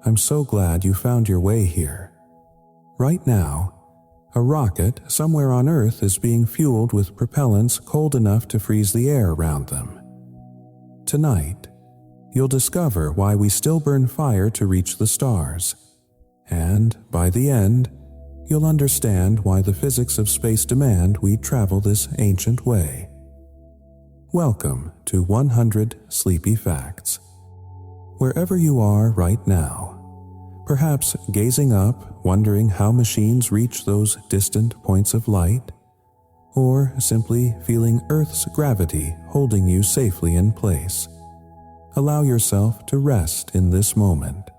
I'm so glad you found your way here. Right now, a rocket somewhere on Earth is being fueled with propellants cold enough to freeze the air around them. Tonight, you'll discover why we still burn fire to reach the stars, and by the end, you'll understand why the physics of space demand we travel this ancient way. Welcome to 100 Sleepy Facts. Wherever you are right now, perhaps gazing up, wondering how machines reach those distant points of light, or simply feeling Earth's gravity holding you safely in place, allow yourself to rest in this moment.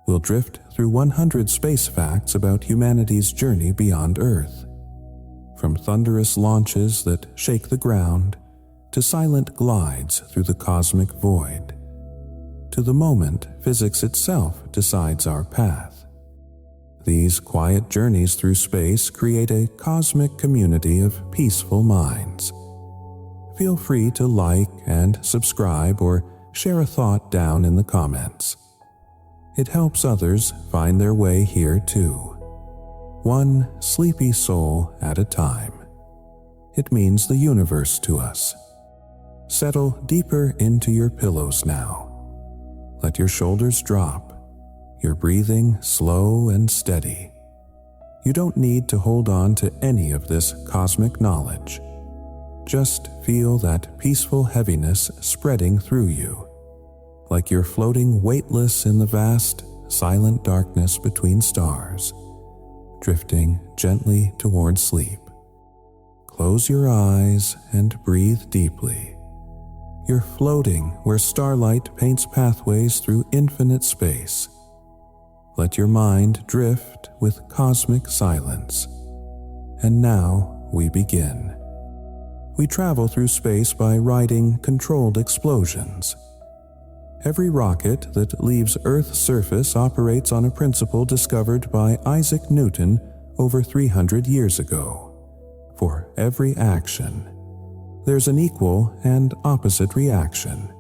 We'll drift through 100 space facts about humanity's journey beyond Earth, from thunderous launches that shake the ground to silent glides through the cosmic void, to the moment physics itself decides our path. These quiet journeys through space create a cosmic community of peaceful minds. Feel free to like and subscribe or share a thought down in the comments. It helps others find their way here too, one sleepy soul at a time. It means the universe to us. Settle deeper into your pillows now. Let your shoulders drop, your breathing slow and steady. You don't need to hold on to any of this cosmic knowledge. Just feel that peaceful heaviness spreading through you, like you're floating weightless in the vast, silent darkness between stars, drifting gently toward sleep. Close your eyes and breathe deeply. You're floating where starlight paints pathways through infinite space. Let your mind drift with cosmic silence. And now we begin. We travel through space by riding controlled explosions. Every rocket that leaves Earth's surface operates on a principle discovered by Isaac Newton over 300 years ago. For every action, there's an equal and opposite reaction.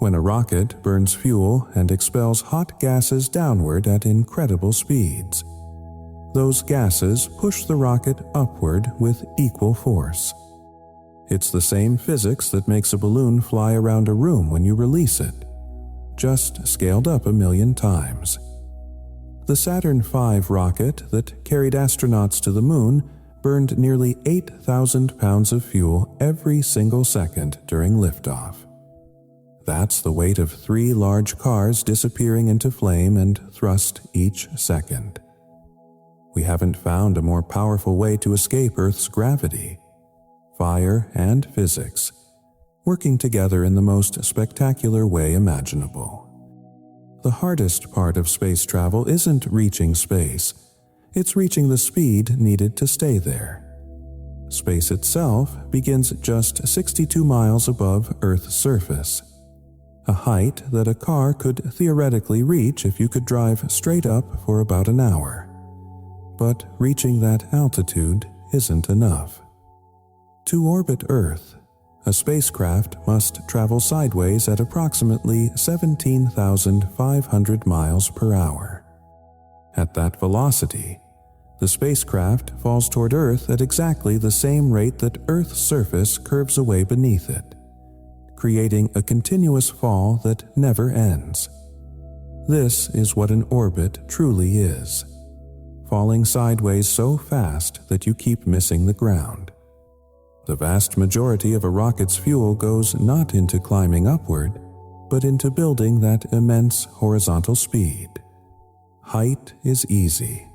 When a rocket burns fuel and expels hot gases downward at incredible speeds, those gases push the rocket upward with equal force. It's the same physics that makes a balloon fly around a room when you release it, just scaled up 1,000,000 times. The Saturn V rocket that carried astronauts to the moon burned nearly 8,000 pounds of fuel every single second during liftoff. That's the weight of 3 large cars disappearing into flame and thrust each second. We haven't found a more powerful way to escape Earth's gravity. Fire and physics, working together in the most spectacular way imaginable. The hardest part of space travel isn't reaching space. It's reaching the speed needed to stay there. Space itself begins just 62 miles above Earth's surface, a height that a car could theoretically reach if you could drive straight up for about an hour. But reaching that altitude isn't enough. To orbit Earth, a spacecraft must travel sideways at approximately 17,500 miles per hour. At that velocity, the spacecraft falls toward Earth at exactly the same rate that Earth's surface curves away beneath it, creating a continuous fall that never ends. This is what an orbit truly is, falling sideways so fast that you keep missing the ground. The vast majority of a rocket's fuel goes not into climbing upward, but into building that immense horizontal speed. Height is easy.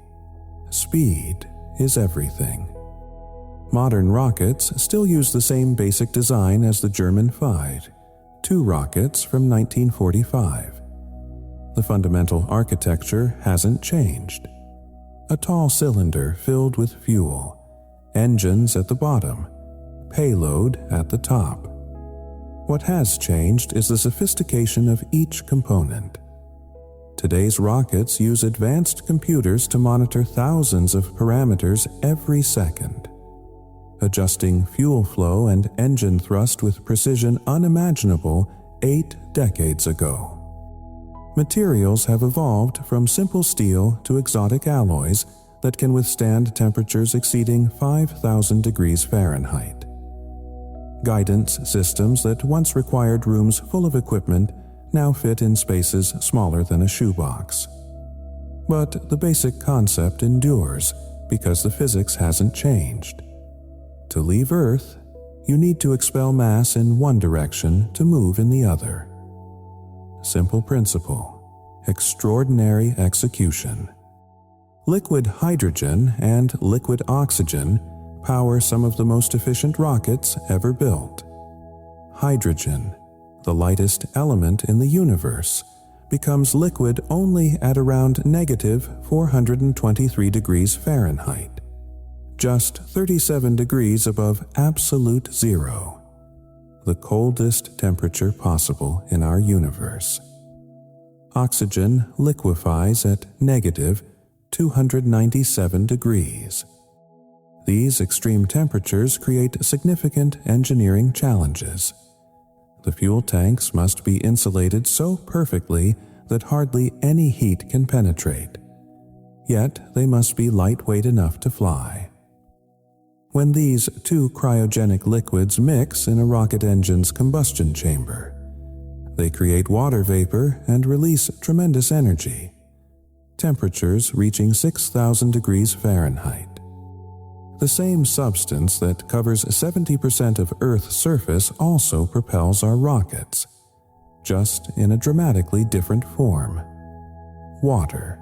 Speed is everything. Modern rockets still use the same basic design as the German II rockets from 1945. The fundamental architecture hasn't changed. A tall cylinder filled with fuel, engines at the bottom, payload at the top. What has changed is the sophistication of each component. Today's rockets use advanced computers to monitor thousands of parameters every second, adjusting fuel flow and engine thrust with precision unimaginable 8 decades ago. materials have evolved from simple steel to exotic alloys that can withstand temperatures exceeding 5,000 degrees Fahrenheit. Guidance systems that once required rooms full of equipment now fit in spaces smaller than a shoebox. But the basic concept endures because the physics hasn't changed. To leave Earth, you need to expel mass in one direction to move in the other. Simple principle, extraordinary execution. Liquid hydrogen and liquid oxygen power some of the most efficient rockets ever built. Hydrogen, the lightest element in the universe, becomes liquid only at around negative 423 degrees Fahrenheit, just 37 degrees above absolute zero, the coldest temperature possible in our universe. Oxygen liquefies at negative 297 degrees. These extreme temperatures create significant engineering challenges. The fuel tanks must be insulated so perfectly that hardly any heat can penetrate. Yet they must be lightweight enough to fly. When these two cryogenic liquids mix in a rocket engine's combustion chamber, they create water vapor and release tremendous energy, temperatures reaching 6,000 degrees Fahrenheit. The same substance that covers 70% of Earth's surface also propels our rockets, just in a dramatically different form. Water,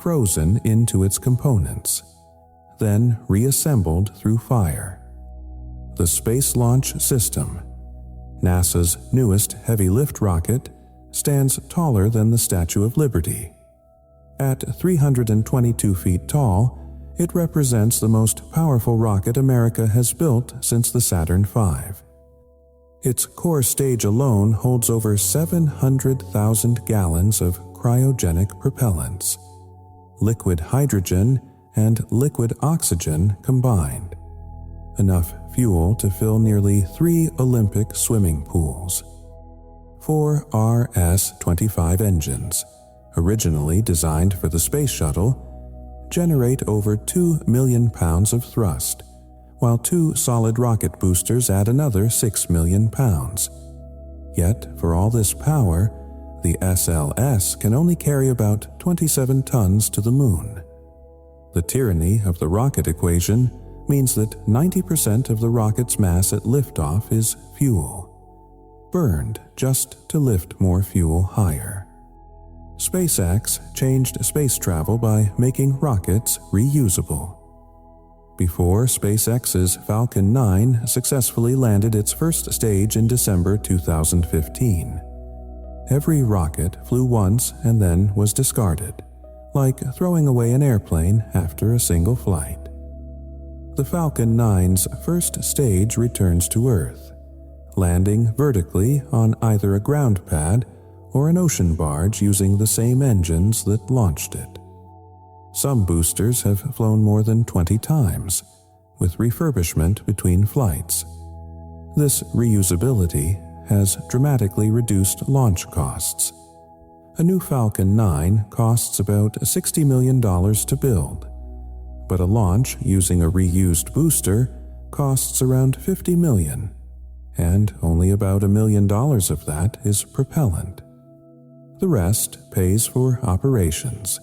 frozen into its components, then reassembled through fire. The Space Launch System, NASA's newest heavy-lift rocket, stands taller than the Statue of Liberty. At 322 feet tall, it represents the most powerful rocket America has built since the Saturn V. Its core stage alone holds over 700,000 gallons of cryogenic propellants, liquid hydrogen and liquid oxygen combined, enough fuel to fill nearly 3 Olympic swimming pools. 4 RS-25 engines, originally designed for the space shuttle, generate over 2 million pounds of thrust, while 2 solid rocket boosters add another 6 million pounds. Yet, for all this power, the SLS can only carry about 27 tons to the moon. The tyranny of the rocket equation means that 90% of the rocket's mass at liftoff is fuel, burned just to lift more fuel higher. SpaceX changed space travel by making rockets reusable. Before SpaceX's Falcon 9 successfully landed its first stage in December 2015, every rocket flew once and then was discarded, like throwing away an airplane after a single flight. The Falcon 9's first stage returns to Earth, landing vertically on either a ground pad or an ocean barge using the same engines that launched it. Some boosters have flown more than 20 times, with refurbishment between flights. This reusability has dramatically reduced launch costs. A new Falcon 9 costs about $60 million to build, but a launch using a reused booster costs around $50 million, and only about $1 million of that is propellant. The rest pays for operations,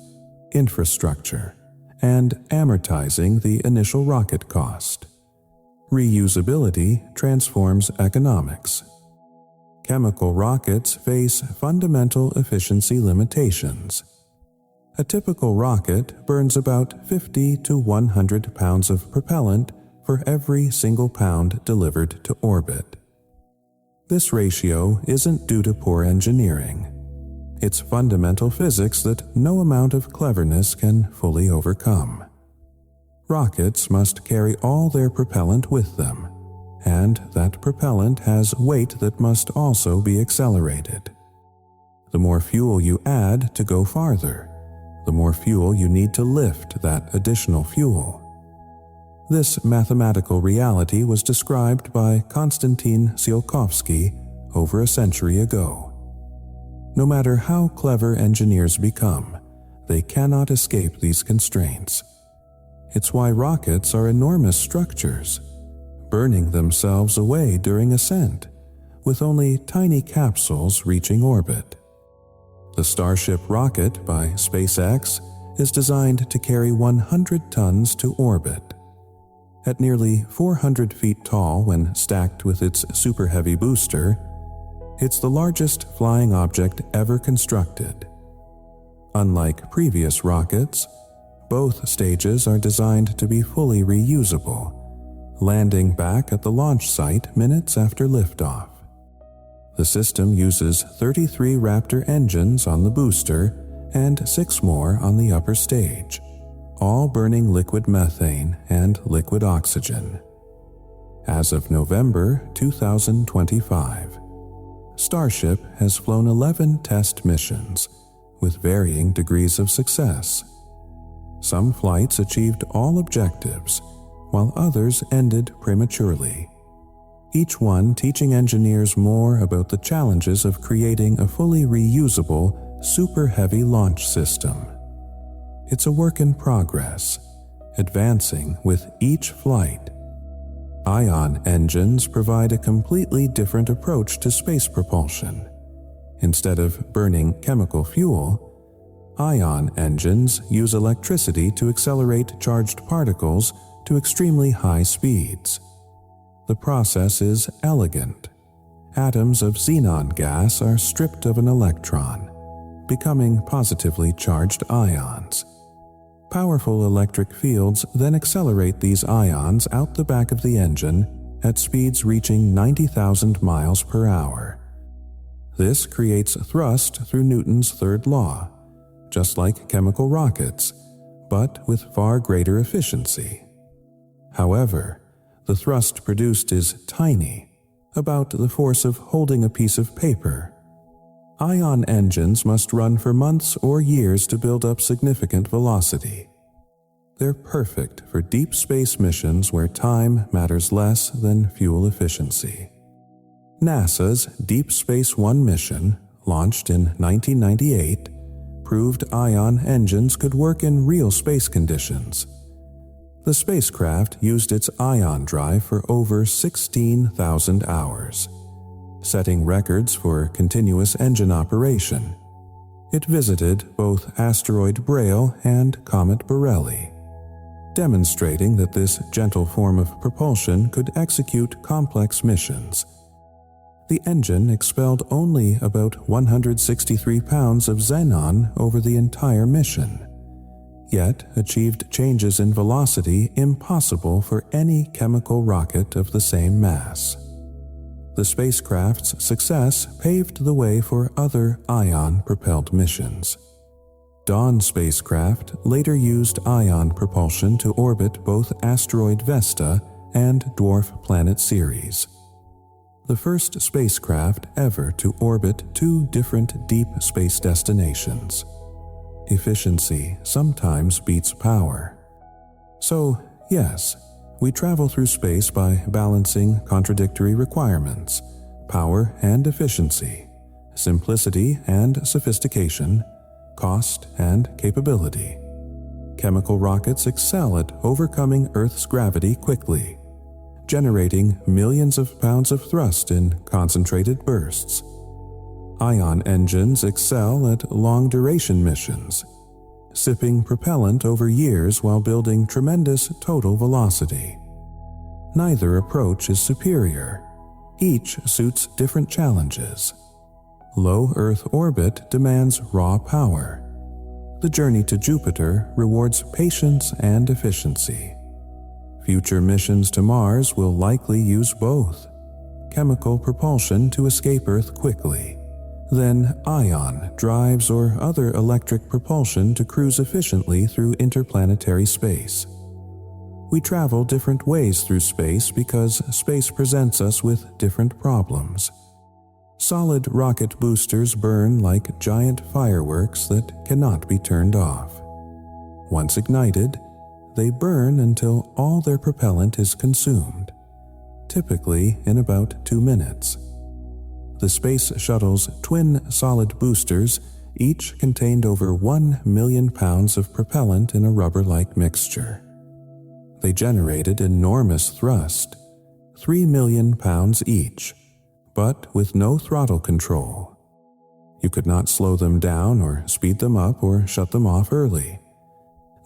infrastructure, and amortizing the initial rocket cost. Reusability transforms economics. Chemical rockets face fundamental efficiency limitations. A typical rocket burns about 50 to 100 pounds of propellant for every single pound delivered to orbit. This ratio isn't due to poor engineering. It's fundamental physics that no amount of cleverness can fully overcome. Rockets must carry all their propellant with them, and that propellant has weight that must also be accelerated. The more fuel you add to go farther, the more fuel you need to lift that additional fuel. This mathematical reality was described by Konstantin Tsiolkovsky over a century ago. No matter how clever engineers become, they cannot escape these constraints. It's why rockets are enormous structures, burning themselves away during ascent, with only tiny capsules reaching orbit. The Starship rocket by SpaceX is designed to carry 100 tons to orbit. At nearly 400 feet tall when stacked with its super heavy booster, it's the largest flying object ever constructed. Unlike previous rockets, both stages are designed to be fully reusable, landing back at the launch site minutes after liftoff. The system uses 33 Raptor engines on the booster and 6 more on the upper stage, all burning liquid methane and liquid oxygen. As of November 2025, Starship has flown 11 test missions with varying degrees of success. Some flights achieved all objectives, while others ended prematurely, each one teaching engineers more about the challenges of creating a fully reusable, super heavy launch system. It's a work in progress, advancing with each flight. Ion engines provide a completely different approach to space propulsion. Instead of burning chemical fuel, ion engines use electricity to accelerate charged particles to extremely high speeds. The process is elegant. Atoms of xenon gas are stripped of an electron, becoming positively charged ions. Powerful electric fields then accelerate these ions out the back of the engine at speeds reaching 90,000 miles per hour. This creates thrust through Newton's third law, just like chemical rockets, but with far greater efficiency. However, the thrust produced is tiny, about the force of holding a piece of paper. Ion engines must run for months or years to build up significant velocity. They're perfect for deep space missions where time matters less than fuel efficiency. NASA's Deep Space One mission, launched in 1998, proved ion engines could work in real space conditions. The spacecraft used its ion drive for over 16,000 hours, setting records for continuous engine operation. It visited both asteroid Braille and comet Borrelly, demonstrating that this gentle form of propulsion could execute complex missions. The engine expelled only about 163 pounds of xenon over the entire mission, yet achieved changes in velocity impossible for any chemical rocket of the same mass. The spacecraft's success paved the way for other ion-propelled missions. Dawn spacecraft later used ion propulsion to orbit both asteroid Vesta and dwarf planet Ceres. The first spacecraft ever to orbit 2 different deep space destinations. Efficiency sometimes beats power. So, yes, we travel through space by balancing contradictory requirements, power and efficiency, simplicity and sophistication, cost and capability. Chemical rockets excel at overcoming Earth's gravity quickly, generating millions of pounds of thrust in concentrated bursts. Ion engines excel at long-duration missions, sipping propellant over years while building tremendous total velocity. Neither approach is superior. Each suits different challenges. Low Earth orbit demands raw power. The journey to Jupiter rewards patience and efficiency. Future missions to Mars will likely use both: chemical propulsion to escape Earth quickly, then ion drives or other electric propulsion to cruise efficiently through interplanetary space. We travel different ways through space because space presents us with different problems. Solid rocket boosters burn like giant fireworks that cannot be turned off. Once ignited, they burn until all their propellant is consumed, typically in about 2 minutes. The space shuttle's twin solid boosters each contained over 1 million pounds of propellant in a rubber-like mixture. They generated enormous thrust, 3 million pounds each, but with no throttle control. You could not slow them down or speed them up or shut them off early.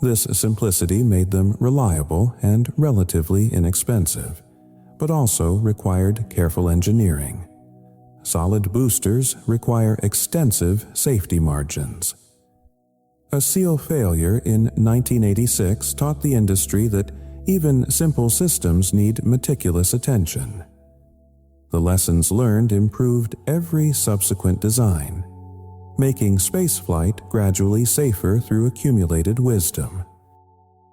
This simplicity made them reliable and relatively inexpensive, but also required careful engineering. Solid boosters require extensive safety margins. A seal failure in 1986 taught the industry that even simple systems need meticulous attention. The lessons learned improved every subsequent design, making spaceflight gradually safer through accumulated wisdom.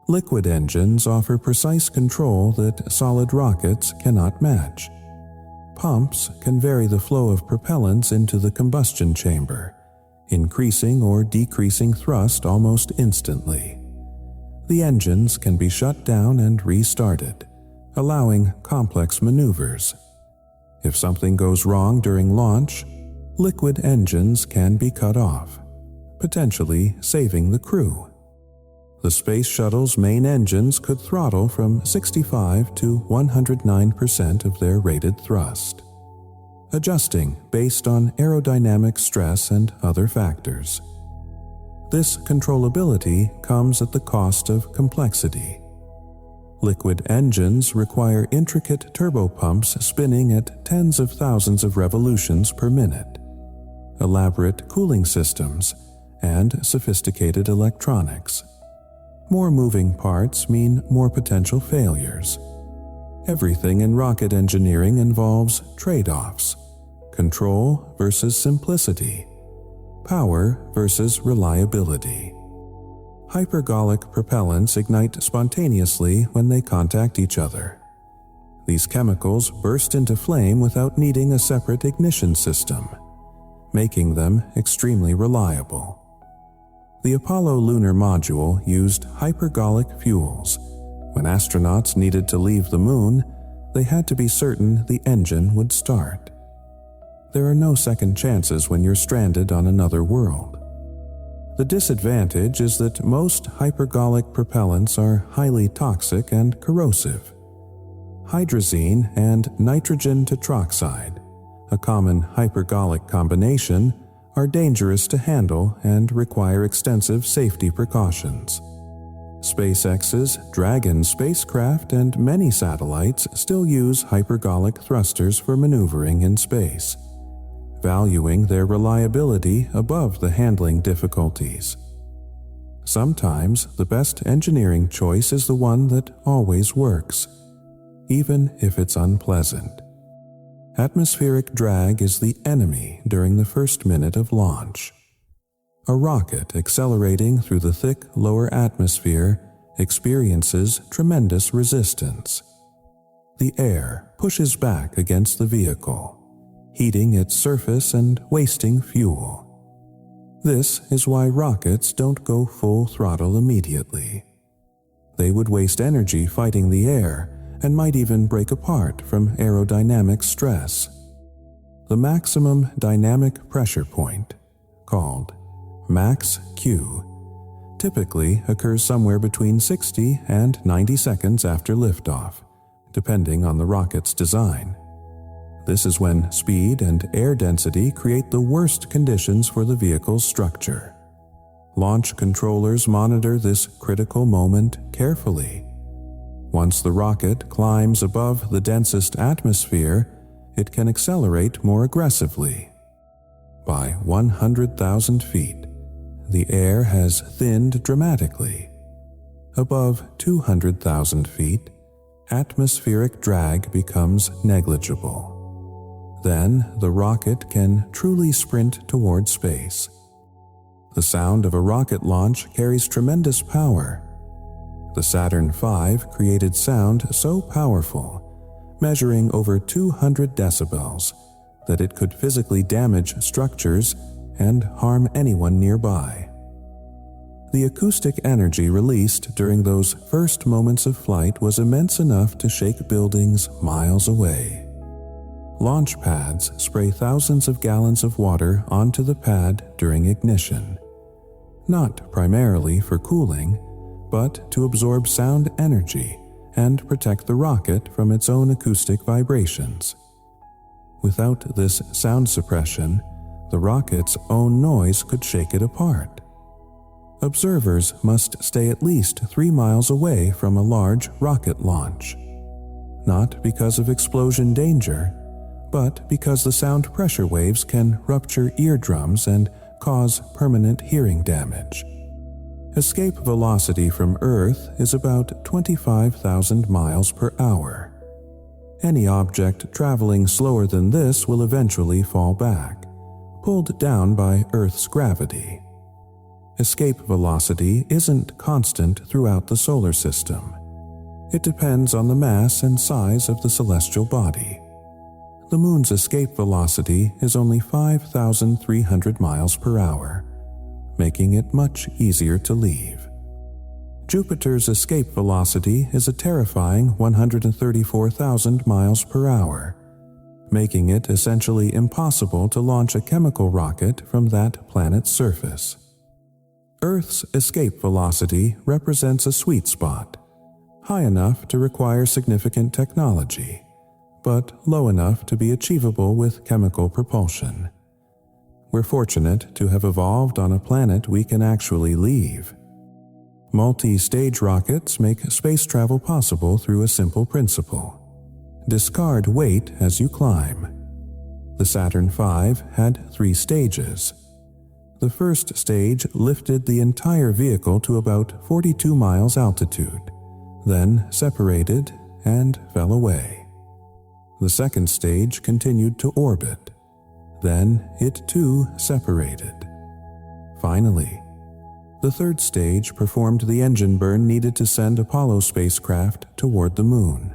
Liquid engines offer precise control that solid rockets cannot match. Pumps can vary the flow of propellants into the combustion chamber, increasing or decreasing thrust almost instantly. The engines can be shut down and restarted, allowing complex maneuvers. If something goes wrong during launch, liquid engines can be cut off, potentially saving the crew. The space shuttle's main engines could throttle from 65 to 109% of their rated thrust, adjusting based on aerodynamic stress and other factors. This controllability comes at the cost of complexity. Liquid engines require intricate turbopumps spinning at tens of thousands of revolutions per minute, elaborate cooling systems, and sophisticated electronics. More moving parts mean more potential failures. Everything in rocket engineering involves trade-offs: control versus simplicity, power versus reliability. Hypergolic propellants ignite spontaneously when they contact each other. These chemicals burst into flame without needing a separate ignition system, making them extremely reliable. The Apollo lunar module used hypergolic fuels. When astronauts needed to leave the moon, they had to be certain the engine would start. There are no second chances when you're stranded on another world. The disadvantage is that most hypergolic propellants are highly toxic and corrosive. Hydrazine and nitrogen tetroxide, a common hypergolic combination, are dangerous to handle and require extensive safety precautions. SpaceX's Dragon spacecraft and many satellites still use hypergolic thrusters for maneuvering in space, valuing their reliability above the handling difficulties. Sometimes the best engineering choice is the one that always works, even if it's unpleasant. Atmospheric drag is the enemy during the first minute of launch. A rocket accelerating through the thick lower atmosphere experiences tremendous resistance. The air pushes back against the vehicle, heating its surface and wasting fuel. This is why rockets don't go full throttle immediately. They would waste energy fighting the air and might even break apart from aerodynamic stress. The maximum dynamic pressure point, called max Q, typically occurs somewhere between 60 and 90 seconds after liftoff, depending on the rocket's design. This is when speed and air density create the worst conditions for the vehicle's structure. Launch controllers monitor this critical moment carefully. Once the rocket climbs above the densest atmosphere, it can accelerate more aggressively. By 100,000 feet, the air has thinned dramatically. Above 200,000 feet, atmospheric drag becomes negligible. Then the rocket can truly sprint toward space. The sound of a rocket launch carries tremendous power. The Saturn V created sound so powerful, measuring over 200 decibels, that it could physically damage structures and harm anyone nearby. The acoustic energy released during those first moments of flight was immense enough to shake buildings miles away. Launch pads spray thousands of gallons of water onto the pad during ignition, not primarily for cooling, but to absorb sound energy and protect the rocket from its own acoustic vibrations. Without this sound suppression, the rocket's own noise could shake it apart. Observers must stay at least 3 miles away from a large rocket launch, not because of explosion danger, but because the sound pressure waves can rupture eardrums and cause permanent hearing damage. Escape velocity from Earth is about 25,000 miles per hour. Any object traveling slower than this will eventually fall back, pulled down by Earth's gravity. Escape velocity isn't constant throughout the solar system. It depends on the mass and size of the celestial body. The Moon's escape velocity is only 5,300 miles per hour, making it much easier to leave. Jupiter's escape velocity is a terrifying 134,000 miles per hour, making it essentially impossible to launch a chemical rocket from that planet's surface. Earth's escape velocity represents a sweet spot, high enough to require significant technology, but low enough to be achievable with chemical propulsion. We're fortunate to have evolved on a planet we can actually leave. Multi-stage rockets make space travel possible through a simple principle. Discard weight as you climb. The Saturn V had 3 stages. The first stage lifted the entire vehicle to about 42 miles altitude, then separated and fell away. The second stage continued to orbit. Then it too separated. Finally, the third stage performed the engine burn needed to send Apollo spacecraft toward the Moon.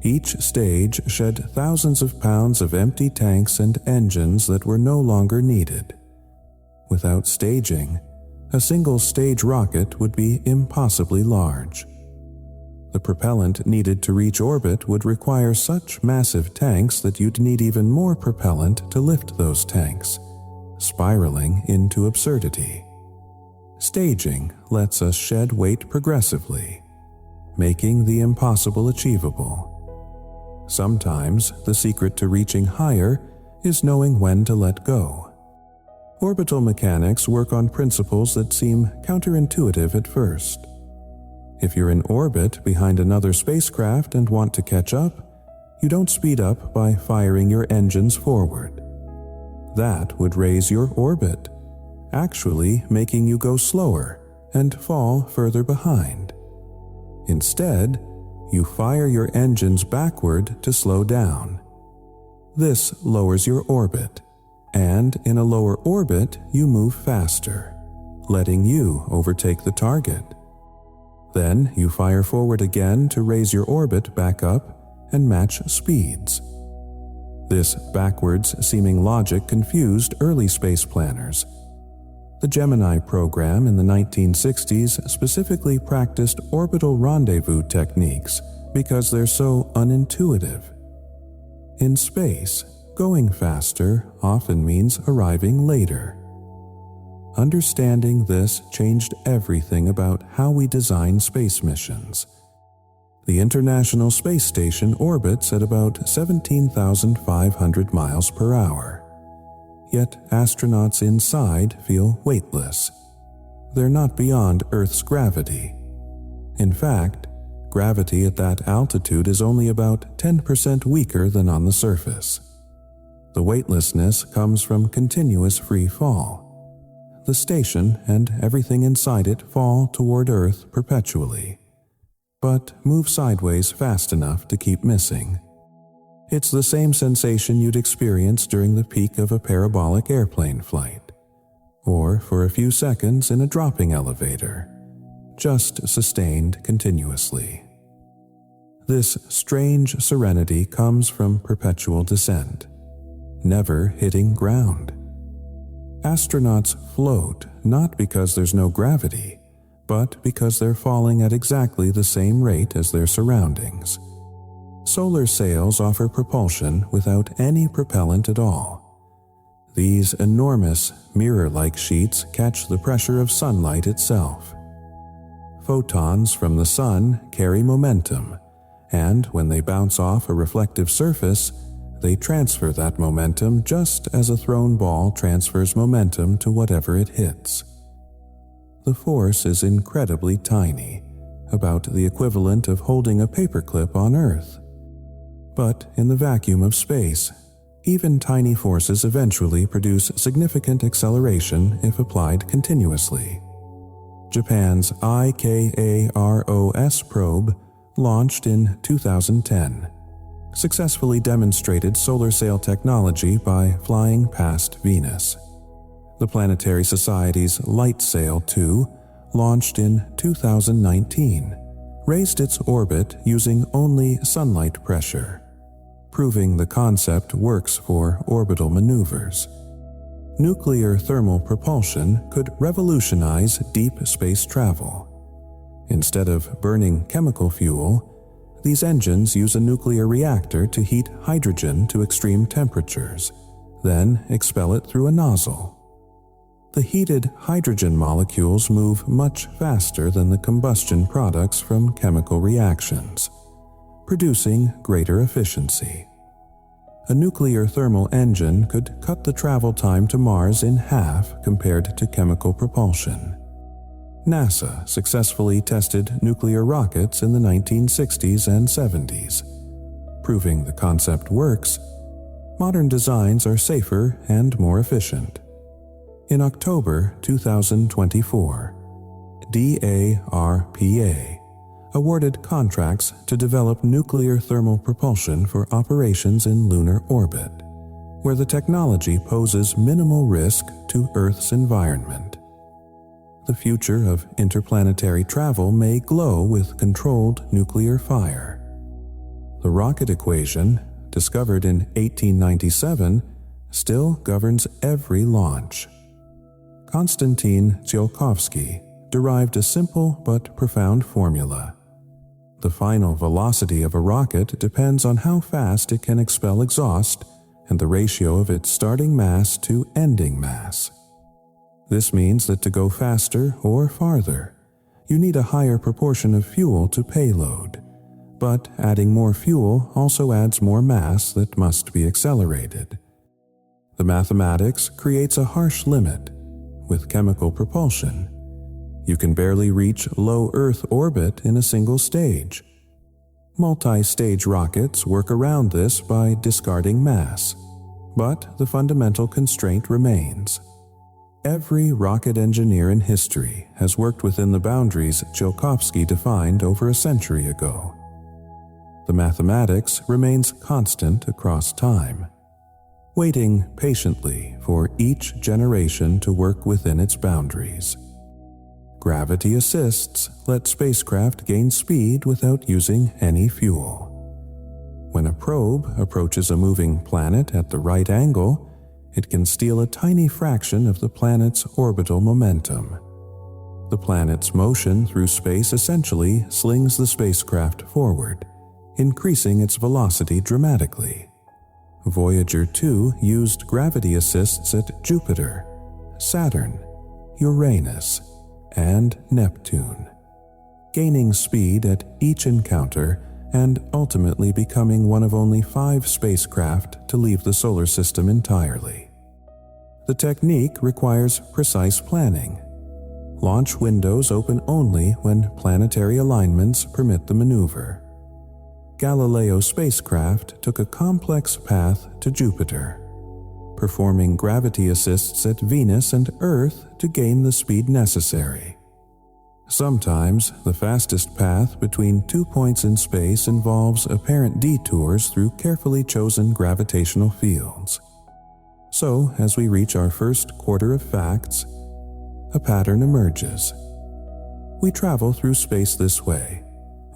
Each stage shed thousands of pounds of empty tanks and engines that were no longer needed. Without staging, a single-stage rocket would be impossibly large. The propellant needed to reach orbit would require such massive tanks that you'd need even more propellant to lift those tanks, spiraling into absurdity. Staging lets us shed weight progressively, making the impossible achievable. Sometimes the secret to reaching higher is knowing when to let go. Orbital mechanics work on principles that seem counterintuitive at first. If you're in orbit behind another spacecraft and want to catch up, you don't speed up by firing your engines forward. That would raise your orbit, actually making you go slower and fall further behind. Instead, you fire your engines backward to slow down. This lowers your orbit, and in a lower orbit, you move faster, letting you overtake the target. Then you fire forward again to raise your orbit back up and match speeds. This backwards-seeming logic confused early space planners. The Gemini program in the 1960s specifically practiced orbital rendezvous techniques because they're so unintuitive. In space, going faster often means arriving later. Understanding this changed everything about how we design space missions. The International Space Station orbits at about 17,500 miles per hour. Yet astronauts inside feel weightless. They're not beyond Earth's gravity. In fact, gravity at that altitude is only about 10% weaker than on the surface. The weightlessness comes from continuous free fall. The station and everything inside it fall toward Earth perpetually, but move sideways fast enough to keep missing. It's the same sensation you'd experience during the peak of a parabolic airplane flight, or for a few seconds in a dropping elevator, just sustained continuously. This strange serenity comes from perpetual descent, never hitting ground. Astronauts float not because there's no gravity, but because they're falling at exactly the same rate as their surroundings. Solar sails offer propulsion without any propellant at all. These enormous, mirror-like sheets catch the pressure of sunlight itself. Photons from the sun carry momentum, and when they bounce off a reflective surface, they transfer that momentum just as a thrown ball transfers momentum to whatever it hits. The force is incredibly tiny, about the equivalent of holding a paperclip on Earth. But in the vacuum of space, even tiny forces eventually produce significant acceleration if applied continuously. Japan's IKAROS probe, launched in 2010, successfully demonstrated solar sail technology by flying past Venus. The Planetary Society's Light Sail 2, launched in 2019, raised its orbit using only sunlight pressure, proving the concept works for orbital maneuvers. Nuclear thermal propulsion could revolutionize deep space travel. Instead of burning chemical fuel, these engines use a nuclear reactor to heat hydrogen to extreme temperatures, then expel it through a nozzle. The heated hydrogen molecules move much faster than the combustion products from chemical reactions, producing greater efficiency. A nuclear thermal engine could cut the travel time to Mars in half compared to chemical propulsion. NASA successfully tested nuclear rockets in the 1960s and 70s. Proving the concept works, modern designs are safer and more efficient. In October 2024, DARPA awarded contracts to develop nuclear thermal propulsion for operations in lunar orbit, where the technology poses minimal risk to Earth's environment. The future of interplanetary travel may glow with controlled nuclear fire. The rocket equation, discovered in 1897, still governs every launch. Konstantin Tsiolkovsky derived a simple but profound formula. The final velocity of a rocket depends on how fast it can expel exhaust and the ratio of its starting mass to ending mass. This means that to go faster or farther, you need a higher proportion of fuel to payload, but adding more fuel also adds more mass that must be accelerated. The mathematics creates a harsh limit. With chemical propulsion, you can barely reach low Earth orbit in a single stage. Multi-stage rockets work around this by discarding mass, but the fundamental constraint remains. Every rocket engineer in history has worked within the boundaries Tsiolkovsky defined over a century ago. The mathematics remains constant across time, waiting patiently for each generation to work within its boundaries. Gravity assists let spacecraft gain speed without using any fuel. When a probe approaches a moving planet at the right angle, it can steal a tiny fraction of the planet's orbital momentum. The planet's motion through space essentially slings the spacecraft forward, increasing its velocity dramatically. Voyager 2 used gravity assists at Jupiter, Saturn, Uranus, and Neptune, gaining speed at each encounter and ultimately becoming one of only 5 spacecraft to leave the solar system entirely. The technique requires precise planning. Launch windows open only when planetary alignments permit the maneuver. Galileo spacecraft took a complex path to Jupiter, performing gravity assists at Venus and Earth to gain the speed necessary. Sometimes, the fastest path between 2 points in space involves apparent detours through carefully chosen gravitational fields. So, as we reach our first quarter of facts, a pattern emerges. We travel through space this way,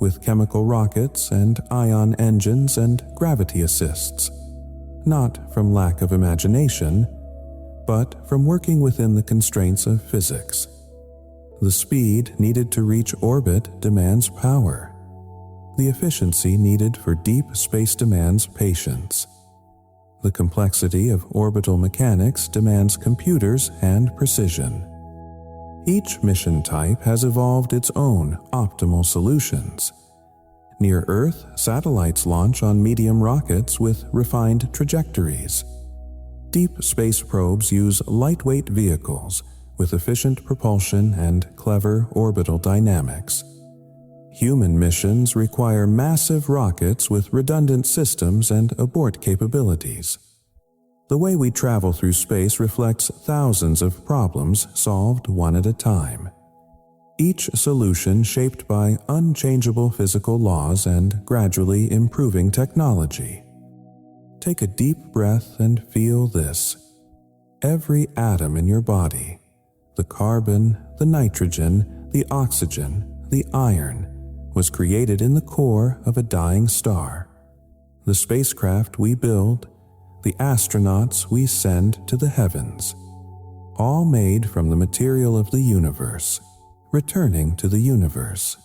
with chemical rockets and ion engines and gravity assists, not from lack of imagination, but from working within the constraints of physics. The speed needed to reach orbit demands power. the efficiency needed for deep space demands patience. The complexity of orbital mechanics demands computers and precision. Each mission type has evolved its own optimal solutions. Near Earth, satellites launch on medium rockets with refined trajectories. Deep space probes use lightweight vehicles with efficient propulsion and clever orbital dynamics. Human missions require massive rockets with redundant systems and abort capabilities. The way we travel through space reflects thousands of problems solved one at a time. Each solution shaped by unchangeable physical laws and gradually improving technology. Take a deep breath and feel this. Every atom in your body, the carbon, the nitrogen, the oxygen, the iron, was created in the core of a dying star. The spacecraft we build, the astronauts we send to the heavens, all made from the material of the universe, returning to the universe.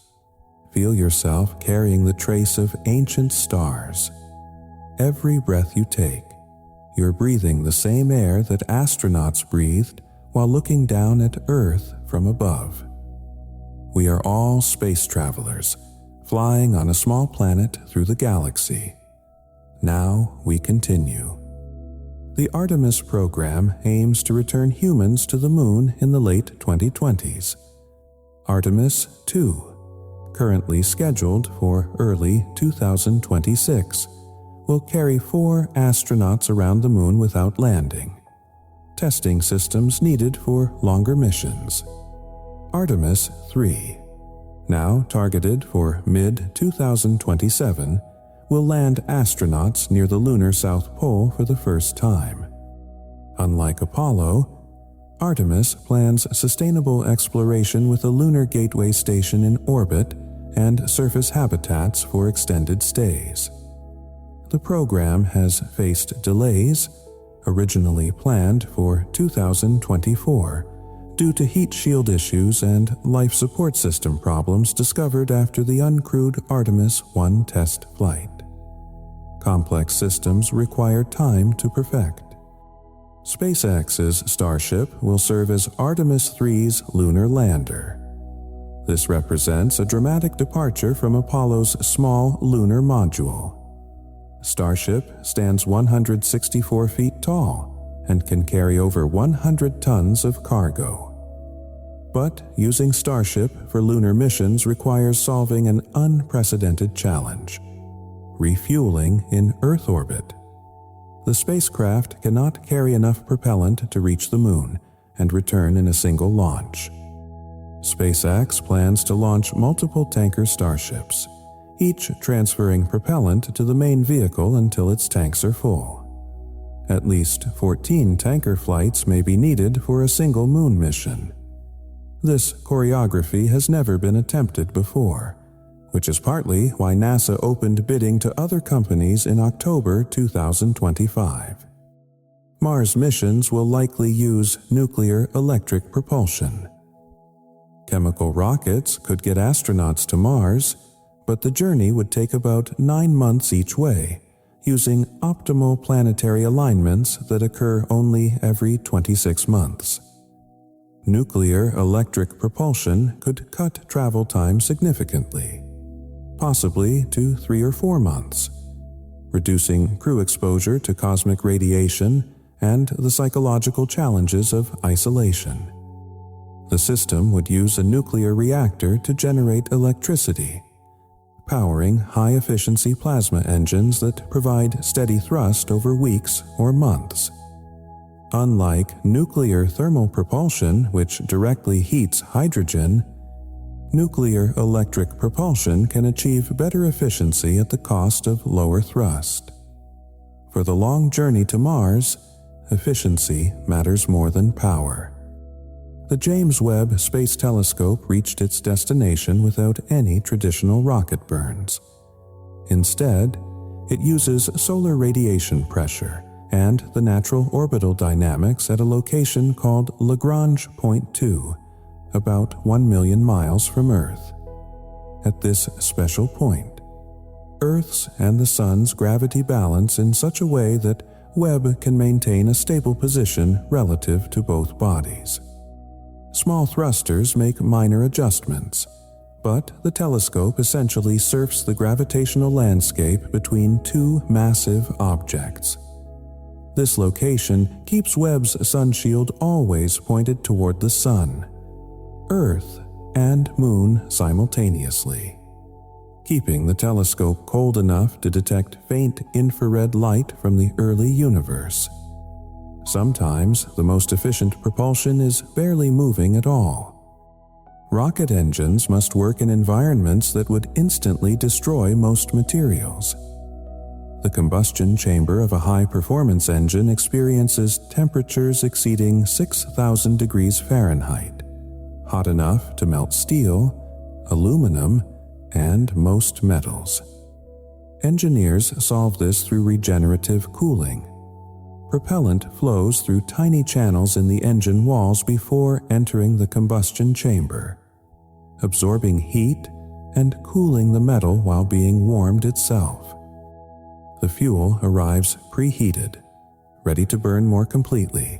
Feel yourself carrying the trace of ancient stars. Every breath you take, you're breathing the same air that astronauts breathed while looking down at Earth from above. We are all space travelers, flying on a small planet through the galaxy. Now we continue. The Artemis program aims to return humans to the Moon in the late 2020s. Artemis 2, currently scheduled for early 2026, will carry 4 astronauts around the Moon without landing, testing systems needed for longer missions. Artemis 3, now targeted for mid-2027, will land astronauts near the lunar South Pole for the first time. Unlike Apollo, Artemis plans sustainable exploration with a lunar gateway station in orbit and surface habitats for extended stays. The program has faced delays, originally planned for 2024, due to heat shield issues and life support system problems discovered after the uncrewed Artemis 1 test flight. Complex systems require time to perfect. SpaceX's Starship will serve as Artemis 3's lunar lander. This represents a dramatic departure from Apollo's small lunar module. Starship stands 164 feet tall and can carry over 100 tons of cargo. But using Starship for lunar missions requires solving an unprecedented challenge: refueling in Earth orbit. The spacecraft cannot carry enough propellant to reach the Moon and return in a single launch. SpaceX plans to launch multiple tanker Starships, each transferring propellant to the main vehicle until its tanks are full. At least 14 tanker flights may be needed for a single Moon mission. This choreography has never been attempted before, which is partly why NASA opened bidding to other companies in October 2025. Mars missions will likely use nuclear electric propulsion. Chemical rockets could get astronauts to Mars, but the journey would take about 9 months each way, using optimal planetary alignments that occur only every 26 months. Nuclear electric propulsion could cut travel time significantly, possibly to 3 or 4 months, reducing crew exposure to cosmic radiation and the psychological challenges of isolation. The system would use a nuclear reactor to generate electricity, powering high-efficiency plasma engines that provide steady thrust over weeks or months. Unlike nuclear thermal propulsion, which directly heats hydrogen, nuclear electric propulsion can achieve better efficiency at the cost of lower thrust. For the long journey to Mars, efficiency matters more than power. The James Webb Space Telescope reached its destination without any traditional rocket burns. Instead, it uses solar radiation pressure and the natural orbital dynamics at a location called Lagrange Point 2, about 1 million miles from Earth. At this special point, Earth's and the Sun's gravity balance in such a way that Webb can maintain a stable position relative to both bodies. Small thrusters make minor adjustments, but the telescope essentially surfs the gravitational landscape between two massive objects. This location keeps Webb's sunshield always pointed toward the Sun, Earth, and Moon simultaneously, keeping the telescope cold enough to detect faint infrared light from the early universe. Sometimes the most efficient propulsion is barely moving at all. Rocket engines must work in environments that would instantly destroy most materials. The combustion chamber of a high-performance engine experiences temperatures exceeding 6,000 degrees Fahrenheit, hot enough to melt steel, aluminum, and most metals. Engineers solve this through regenerative cooling. Propellant flows through tiny channels in the engine walls before entering the combustion chamber, absorbing heat and cooling the metal while being warmed itself. The fuel arrives preheated, ready to burn more completely,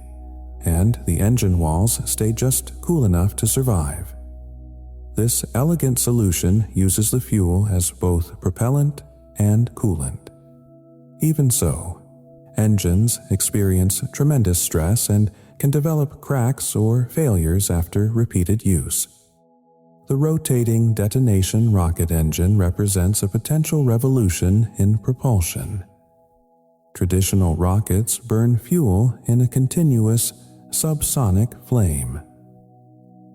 and the engine walls stay just cool enough to survive. This elegant solution uses the fuel as both propellant and coolant. Even so, engines experience tremendous stress and can develop cracks or failures after repeated use. The rotating detonation rocket engine represents a potential revolution in propulsion. Traditional rockets burn fuel in a continuous subsonic flame.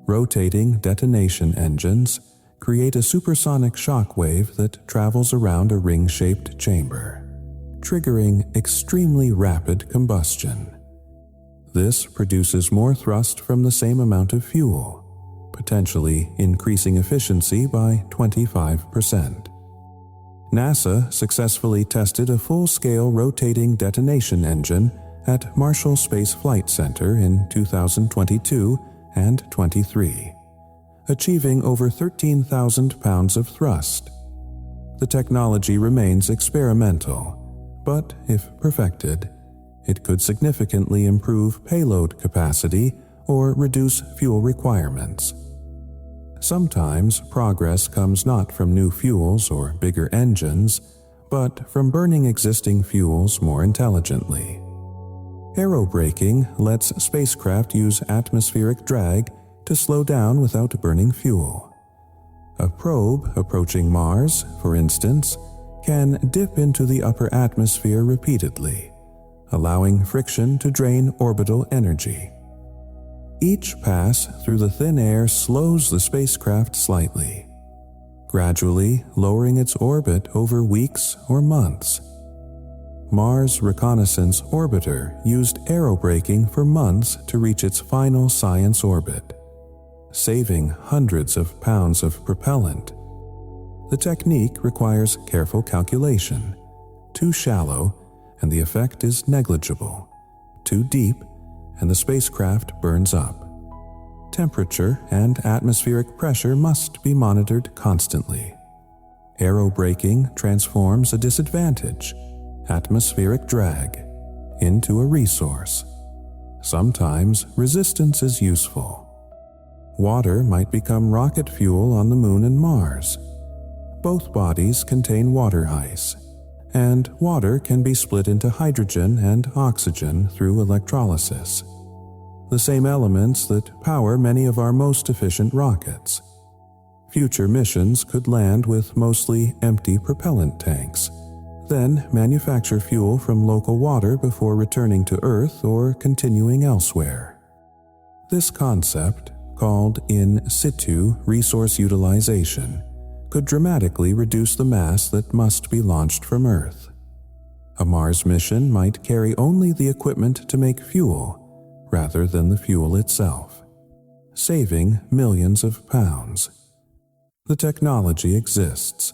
Rotating detonation engines create a supersonic shock wave that travels around a ring-shaped chamber, triggering extremely rapid combustion. This produces more thrust from the same amount of fuel, potentially increasing efficiency by 25%. NASA successfully tested a full-scale rotating detonation engine at Marshall Space Flight Center in 2022 and 23, achieving over 13,000 pounds of thrust. The technology remains experimental, but if perfected, it could significantly improve payload capacity or reduce fuel requirements. Sometimes progress comes not from new fuels or bigger engines, but from burning existing fuels more intelligently. Aerobraking lets spacecraft use atmospheric drag to slow down without burning fuel. A probe approaching Mars, for instance, can dip into the upper atmosphere repeatedly, allowing friction to drain orbital energy. Each pass through the thin air slows the spacecraft slightly, gradually lowering its orbit over weeks or months. Mars Reconnaissance Orbiter used aerobraking for months to reach its final science orbit, saving hundreds of pounds of propellant. The technique requires careful calculation. Too shallow, and the effect is negligible. Too deep, and the spacecraft burns up. Temperature and atmospheric pressure must be monitored constantly. Aerobraking transforms a disadvantage, atmospheric drag, into a resource. Sometimes resistance is useful. Water might become rocket fuel on the Moon and Mars. Both bodies contain water ice, and water can be split into hydrogen and oxygen through electrolysis, the same elements that power many of our most efficient rockets. Future missions could land with mostly empty propellant tanks, then manufacture fuel from local water before returning to Earth or continuing elsewhere. This concept, called in situ resource utilization, could dramatically reduce the mass that must be launched from Earth. A Mars mission might carry only the equipment to make fuel, rather than the fuel itself, saving millions of pounds. The technology exists.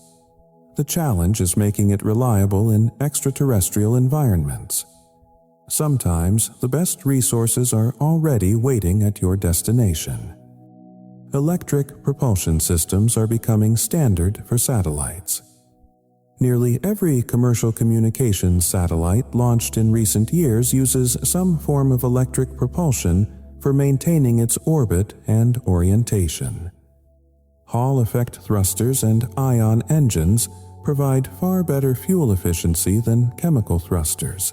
The challenge is making it reliable in extraterrestrial environments. Sometimes the best resources are already waiting at your destination. Electric propulsion systems are becoming standard for satellites. Nearly every commercial communications satellite launched in recent years uses some form of electric propulsion for maintaining its orbit and orientation. Hall effect thrusters and ion engines provide far better fuel efficiency than chemical thrusters,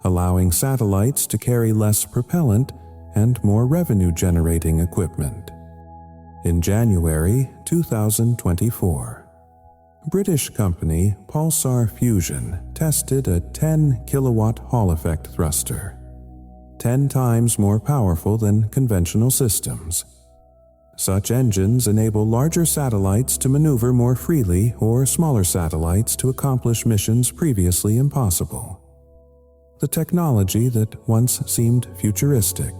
allowing satellites to carry less propellant and more revenue-generating equipment. In January 2024, British company Pulsar Fusion tested a 10-kilowatt Hall effect thruster, 10 times more powerful than conventional systems. Such engines enable larger satellites to maneuver more freely or smaller satellites to accomplish missions previously impossible. The technology that once seemed futuristic,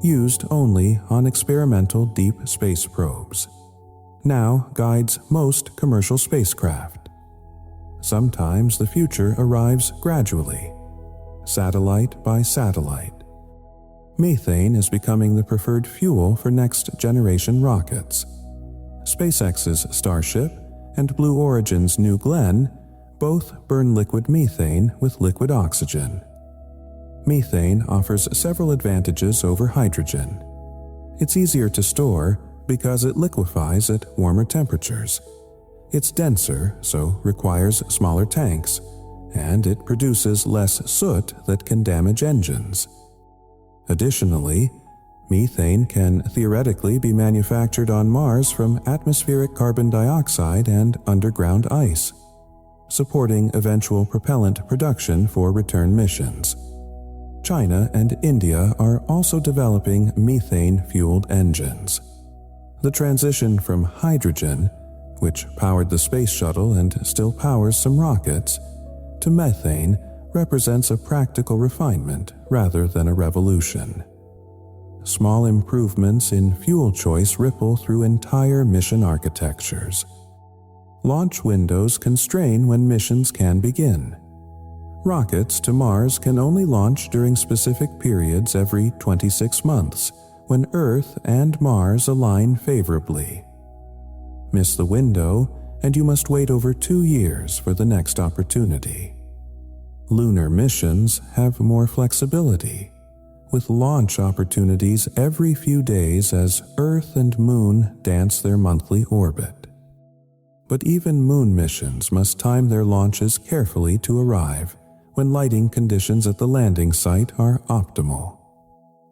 used only on experimental deep space probes, now guides most commercial spacecraft. Sometimes the future arrives gradually, satellite by satellite. Methane is becoming the preferred fuel for next-generation rockets. SpaceX's Starship and Blue Origin's New Glenn both burn liquid methane with liquid oxygen. Methane offers several advantages over hydrogen. It's easier to store because it liquefies at warmer temperatures. It's denser, so requires smaller tanks, and it produces less soot that can damage engines. Additionally, methane can theoretically be manufactured on Mars from atmospheric carbon dioxide and underground ice, supporting eventual propellant production for return missions. China and India are also developing methane-fueled engines. The transition from hydrogen, which powered the space shuttle and still powers some rockets, to methane represents a practical refinement rather than a revolution. Small improvements in fuel choice ripple through entire mission architectures. Launch windows constrain when missions can begin. Rockets to Mars can only launch during specific periods every 26 months, when Earth and Mars align favorably. Miss the window, and you must wait over 2 years for the next opportunity. Lunar missions have more flexibility, with launch opportunities every few days as Earth and Moon dance their monthly orbit. But even Moon missions must time their launches carefully to arrive when lighting conditions at the landing site are optimal.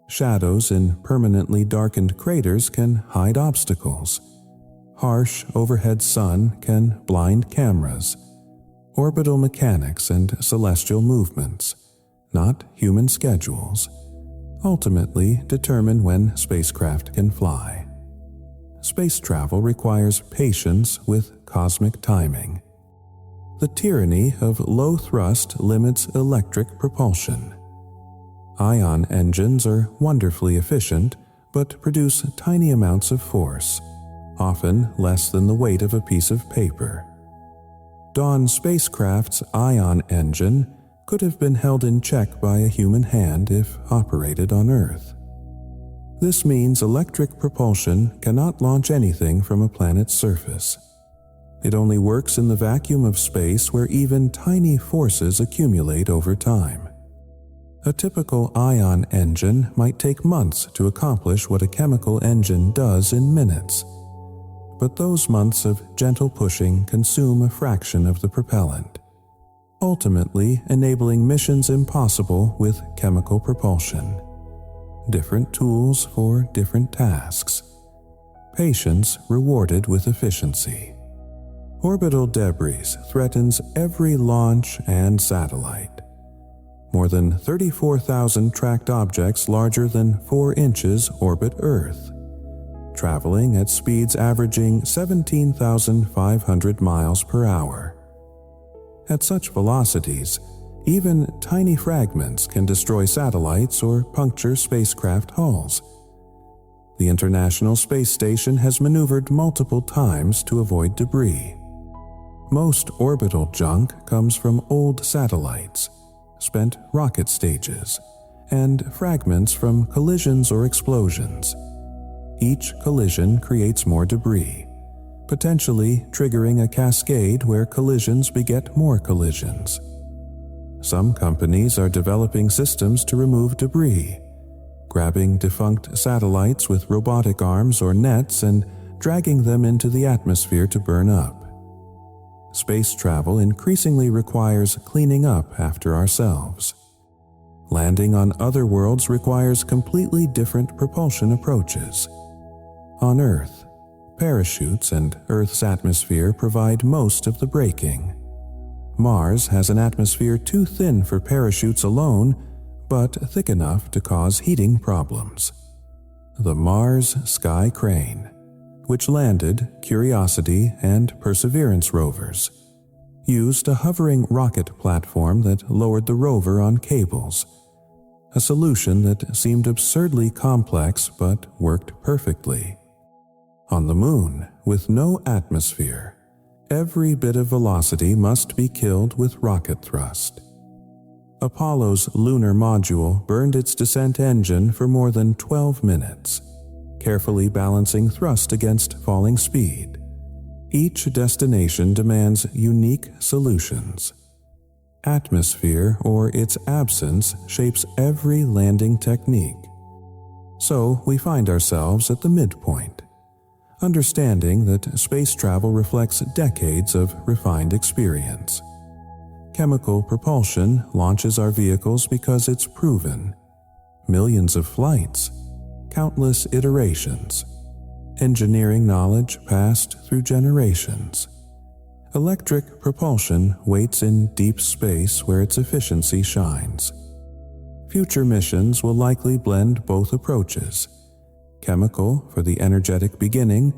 Shadows in permanently darkened craters can hide obstacles. Harsh overhead sun can blind cameras. Orbital mechanics and celestial movements, not human schedules, ultimately determine when spacecraft can fly. Space travel requires patience with cosmic timing. The tyranny of low thrust limits electric propulsion. Ion engines are wonderfully efficient, but produce tiny amounts of force, often less than the weight of a piece of paper. Dawn spacecraft's ion engine could have been held in check by a human hand if operated on Earth. This means electric propulsion cannot launch anything from a planet's surface. It only works in the vacuum of space where even tiny forces accumulate over time. A typical ion engine might take months to accomplish what a chemical engine does in minutes. But those months of gentle pushing consume a fraction of the propellant, ultimately enabling missions impossible with chemical propulsion. Different tools for different tasks. Patience rewarded with efficiency. Orbital debris threatens every launch and satellite. More than 34,000 tracked objects larger than 4 inches orbit Earth, traveling at speeds averaging 17,500 miles per hour. At such velocities, even tiny fragments can destroy satellites or puncture spacecraft hulls. The International Space Station has maneuvered multiple times to avoid debris. Most orbital junk comes from old satellites, spent rocket stages, and fragments from collisions or explosions. Each collision creates more debris, potentially triggering a cascade where collisions beget more collisions. Some companies are developing systems to remove debris, grabbing defunct satellites with robotic arms or nets and dragging them into the atmosphere to burn up. Space travel increasingly requires cleaning up after ourselves. Landing on other worlds requires completely different propulsion approaches. On Earth, parachutes and Earth's atmosphere provide most of the braking. Mars has an atmosphere too thin for parachutes alone, but thick enough to cause heating problems. The Mars Sky Crane, which landed Curiosity and Perseverance rovers, used a hovering rocket platform that lowered the rover on cables, a solution that seemed absurdly complex but worked perfectly. On the Moon, with no atmosphere, every bit of velocity must be killed with rocket thrust. Apollo's lunar module burned its descent engine for more than 12 minutes, carefully balancing thrust against falling speed. Each destination demands unique solutions. Atmosphere or its absence shapes every landing technique. So we find ourselves at the midpoint, understanding that space travel reflects decades of refined experience. Chemical propulsion launches our vehicles because it's proven. Millions of flights, countless iterations, engineering knowledge passed through generations. Electric propulsion waits in deep space where its efficiency shines. Future missions will likely blend both approaches: chemical for the energetic beginning,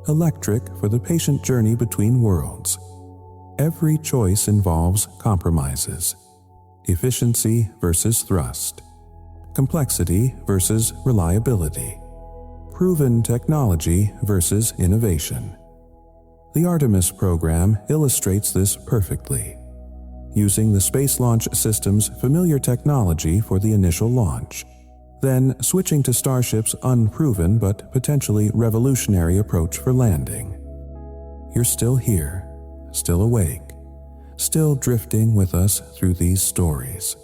electric for the patient journey between worlds. Every choice involves compromises: efficiency versus thrust, complexity versus reliability, proven technology versus innovation. The Artemis program illustrates this perfectly, using the Space Launch System's familiar technology for the initial launch, then switching to Starship's unproven but potentially revolutionary approach for landing. You're still here, still awake, still drifting with us through these stories.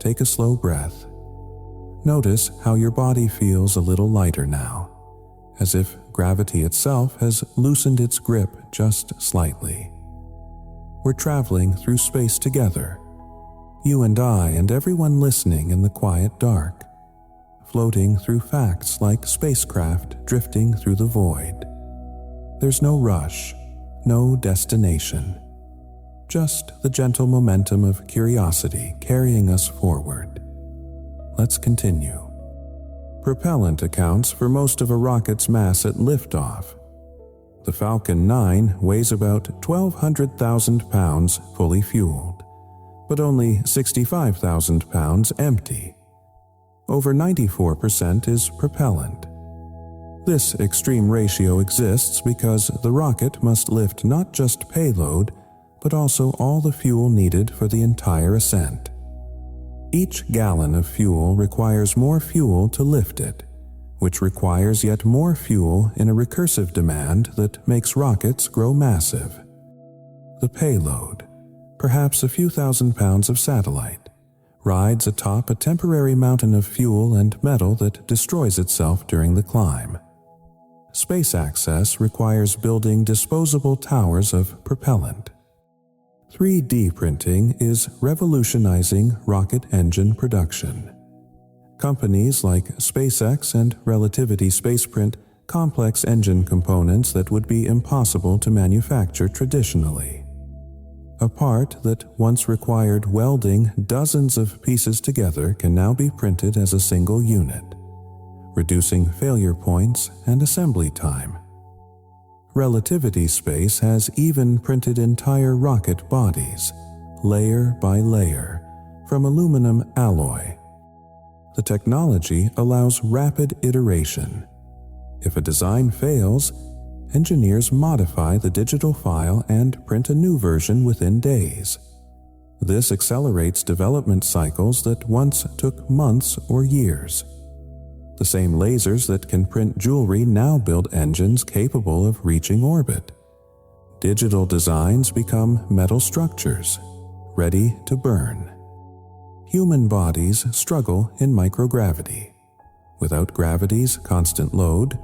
Take a slow breath. Notice how your body feels a little lighter now, as if gravity itself has loosened its grip just slightly. We're traveling through space together, you and I and everyone listening in the quiet dark, floating through facts like spacecraft drifting through the void. There's no rush, no destination, just the gentle momentum of curiosity carrying us forward. Let's continue. Propellant accounts for most of a rocket's mass at liftoff. The Falcon 9 weighs about 1,200,000 pounds fully fueled, but only 65,000 pounds empty. Over 94% is propellant. This extreme ratio exists because the rocket must lift not just payload, but also all the fuel needed for the entire ascent. Each gallon of fuel requires more fuel to lift it, which requires yet more fuel in a recursive demand that makes rockets grow massive. The payload, perhaps a few thousand pounds of satellite, rides atop a temporary mountain of fuel and metal that destroys itself during the climb. Space access requires building disposable towers of propellant. 3D printing is revolutionizing rocket engine production. Companies like SpaceX and Relativity Space print complex engine components that would be impossible to manufacture traditionally. A part that once required welding dozens of pieces together can now be printed as a single unit, reducing failure points and assembly time. Relativity Space has even printed entire rocket bodies, layer by layer, from aluminum alloy. The technology allows rapid iteration. If a design fails, engineers modify the digital file and print a new version within days. This accelerates development cycles that once took months or years. The same lasers that can print jewelry now build engines capable of reaching orbit. Digital designs become metal structures, ready to burn. Human bodies struggle in microgravity. Without gravity's constant load,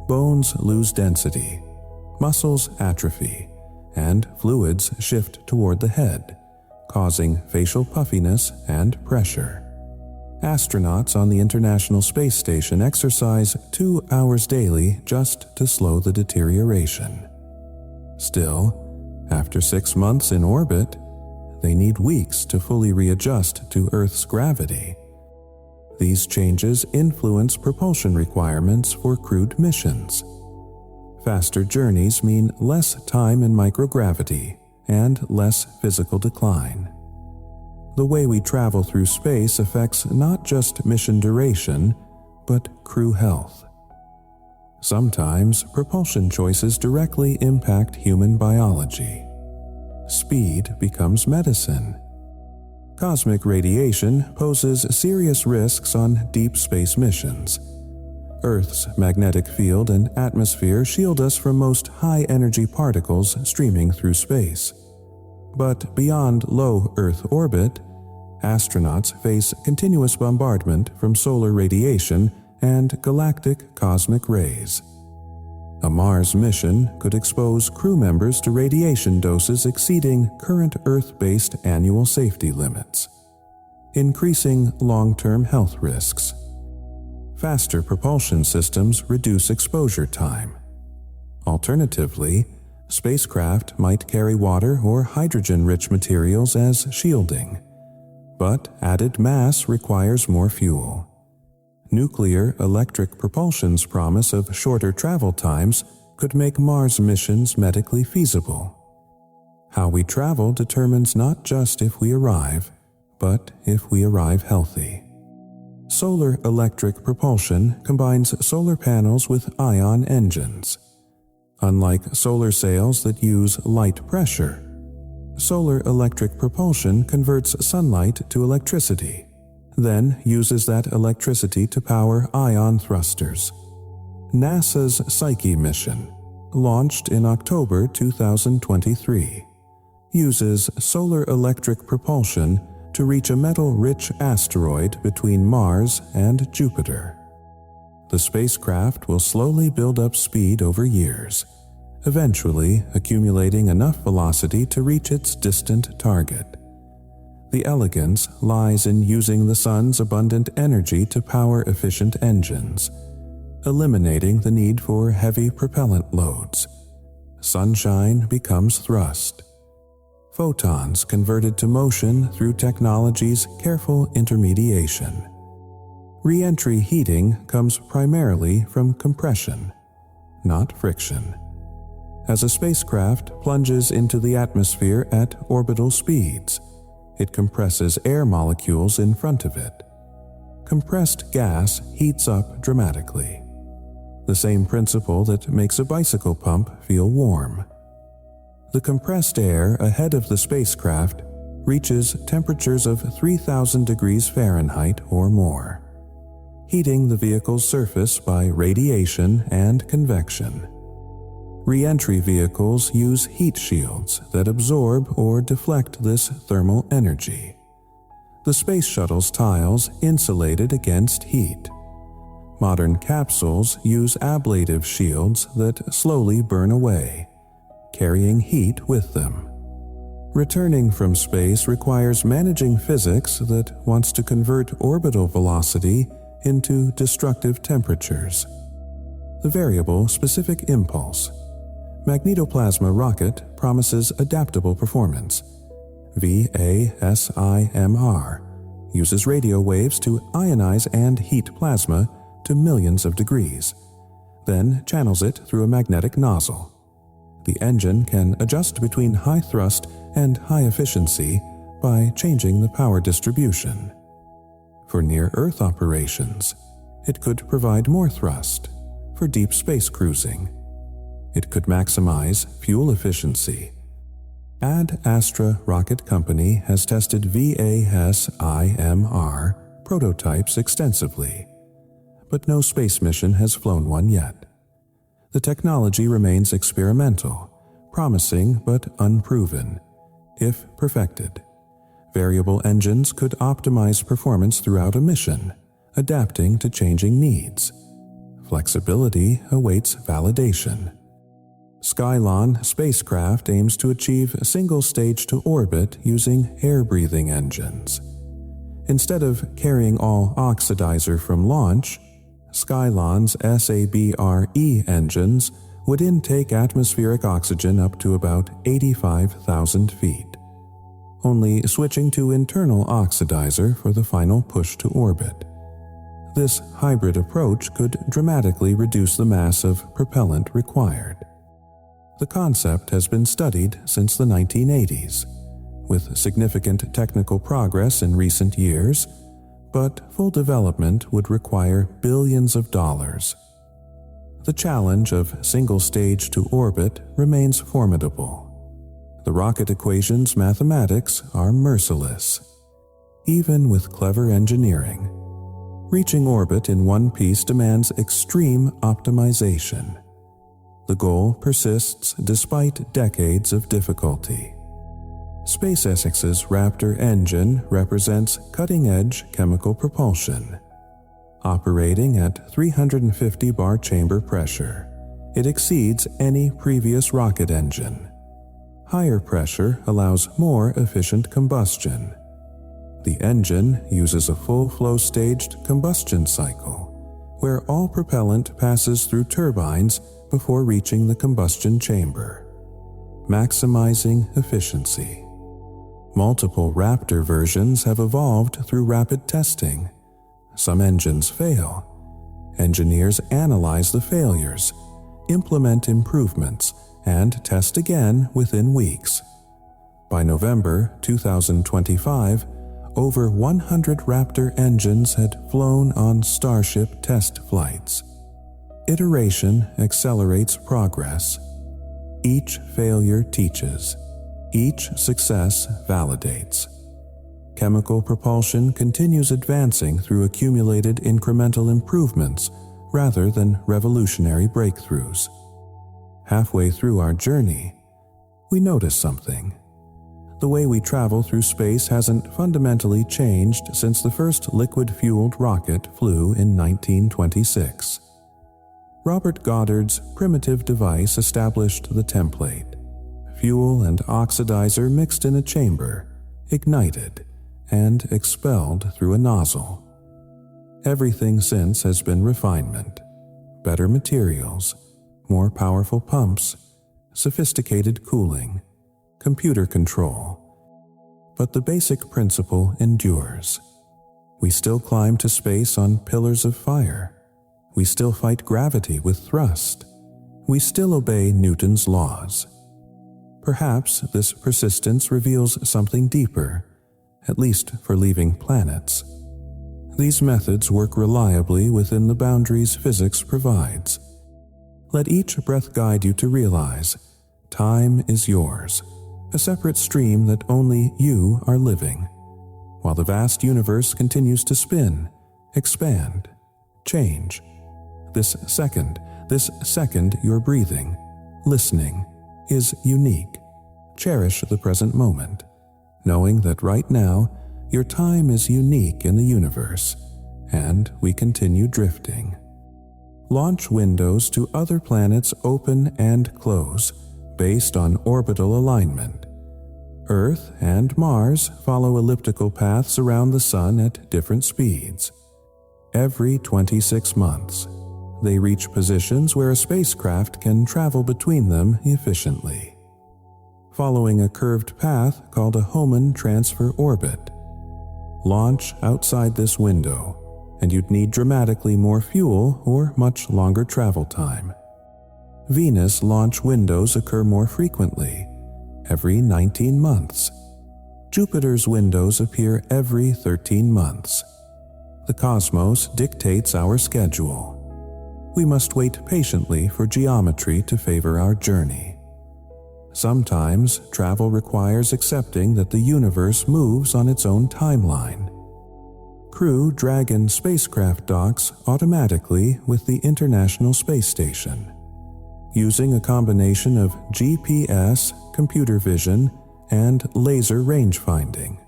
bones lose density, muscles atrophy, and fluids shift toward the head, causing facial puffiness and pressure. Astronauts on the International Space Station exercise 2 hours daily just to slow the deterioration. Still, after 6 months in orbit, they need weeks to fully readjust to Earth's gravity. These changes influence propulsion requirements for crewed missions. Faster journeys mean less time in microgravity and less physical decline. The way we travel through space affects not just mission duration, but crew health. Sometimes propulsion choices directly impact human biology. Speed becomes medicine. Cosmic radiation poses serious risks on deep space missions. Earth's magnetic field and atmosphere shield us from most high-energy particles streaming through space. But beyond low Earth orbit, astronauts face continuous bombardment from solar radiation and galactic cosmic rays. A Mars mission could expose crew members to radiation doses exceeding current Earth-based annual safety limits, increasing long-term health risks. Faster propulsion systems reduce exposure time. Alternatively, spacecraft might carry water or hydrogen-rich materials as shielding, but added mass requires more fuel. Nuclear electric propulsion's promise of shorter travel times could make Mars missions medically feasible. How we travel determines not just if we arrive, but if we arrive healthy. Solar electric propulsion combines solar panels with ion engines. Unlike solar sails that use light pressure, solar electric propulsion converts sunlight to electricity, then uses that electricity to power ion thrusters. NASA's Psyche mission, launched in October 2023, uses solar electric propulsion to reach a metal-rich asteroid between Mars and Jupiter. The spacecraft will slowly build up speed over years, eventually accumulating enough velocity to reach its distant target. The elegance lies in using the sun's abundant energy to power efficient engines, eliminating the need for heavy propellant loads. Sunshine becomes thrust. Photons converted to motion through technology's careful intermediation. Re-entry heating comes primarily from compression, not friction. As a spacecraft plunges into the atmosphere at orbital speeds, it compresses air molecules in front of it. Compressed gas heats up dramatically. The same principle that makes a bicycle pump feel warm. The compressed air ahead of the spacecraft reaches temperatures of 3,000 degrees Fahrenheit or more, heating the vehicle's surface by radiation and convection. Re-entry vehicles use heat shields that absorb or deflect this thermal energy. The space shuttle's tiles insulated against heat. Modern capsules use ablative shields that slowly burn away, carrying heat with them. Returning from space requires managing physics that wants to convert orbital velocity into destructive temperatures. The variable specific impulse. Magnetoplasma rocket promises adaptable performance. VASIMR uses radio waves to ionize and heat plasma to millions of degrees, then channels it through a magnetic nozzle. The engine can adjust between high thrust and high efficiency by changing the power distribution. For near-Earth operations, it could provide more thrust. For deep space cruising, it could maximize fuel efficiency. Ad Astra Rocket Company has tested VASIMR prototypes extensively. but no space mission has flown one yet. The technology remains experimental, promising but unproven. If perfected, variable engines could optimize performance throughout a mission, adapting to changing needs. Flexibility awaits validation. Skylon spacecraft aims to achieve a single stage to orbit using air-breathing engines. Instead of carrying all oxidizer from launch, Skylon's SABRE engines would intake atmospheric oxygen up to about 85,000 feet, only switching to internal oxidizer for the final push to orbit. This hybrid approach could dramatically reduce the mass of propellant required. The concept has been studied since the 1980s, with significant technical progress in recent years, but full development would require billions of dollars. The challenge of single stage to orbit remains formidable. The rocket equation's mathematics are merciless. Even with clever engineering, reaching orbit in one piece demands extreme optimization. The goal persists despite decades of difficulty. SpaceX's Raptor engine represents cutting-edge chemical propulsion. Operating at 350 bar chamber pressure, it exceeds any previous rocket engine. Higher pressure allows more efficient combustion. The engine uses a full-flow staged combustion cycle, where all propellant passes through turbines before reaching the combustion chamber, maximizing efficiency. Multiple Raptor versions have evolved through rapid testing. Some engines fail. Engineers analyze the failures, implement improvements, and test again within weeks. By November 2025, over 100 Raptor engines had flown on Starship test flights. Iteration accelerates progress. Each failure teaches. Each success validates. Chemical propulsion continues advancing through accumulated incremental improvements rather than revolutionary breakthroughs. Halfway through our journey, we notice something. The way we travel through space hasn't fundamentally changed since the first liquid-fueled rocket flew in 1926. Robert Goddard's primitive device established the template. Fuel and oxidizer mixed in a chamber, ignited, and expelled through a nozzle. Everything since has been refinement, better materials, more powerful pumps, sophisticated cooling, computer control. But the basic principle endures. We still climb to space on pillars of fire. We still fight gravity with thrust. We still obey Newton's laws. Perhaps this persistence reveals something deeper, at least for leaving planets. These methods work reliably within the boundaries physics provides. Let each breath guide you to realize time is yours, a separate stream that only you are living, while the vast universe continues to spin, expand, change. This second you're breathing, listening, is unique. Cherish the present moment, knowing that right now, your time is unique in the universe, and we continue drifting. Launch windows to other planets open and close based on orbital alignment. Earth and Mars follow elliptical paths around the Sun at different speeds. Every 26 months, they reach positions where a spacecraft can travel between them efficiently. Following a curved path called a Hohmann transfer orbit. Launch outside this window, and you'd need dramatically more fuel or much longer travel time. Venus launch windows occur more frequently, every 19 months. Jupiter's windows appear every 13 months. The cosmos dictates our schedule. We must wait patiently for geometry to favor our journey. Sometimes travel requires accepting that the universe moves on its own timeline. Crew Dragon spacecraft docks automatically with the International Space Station. Using a combination of GPS, computer vision, and laser range-finding,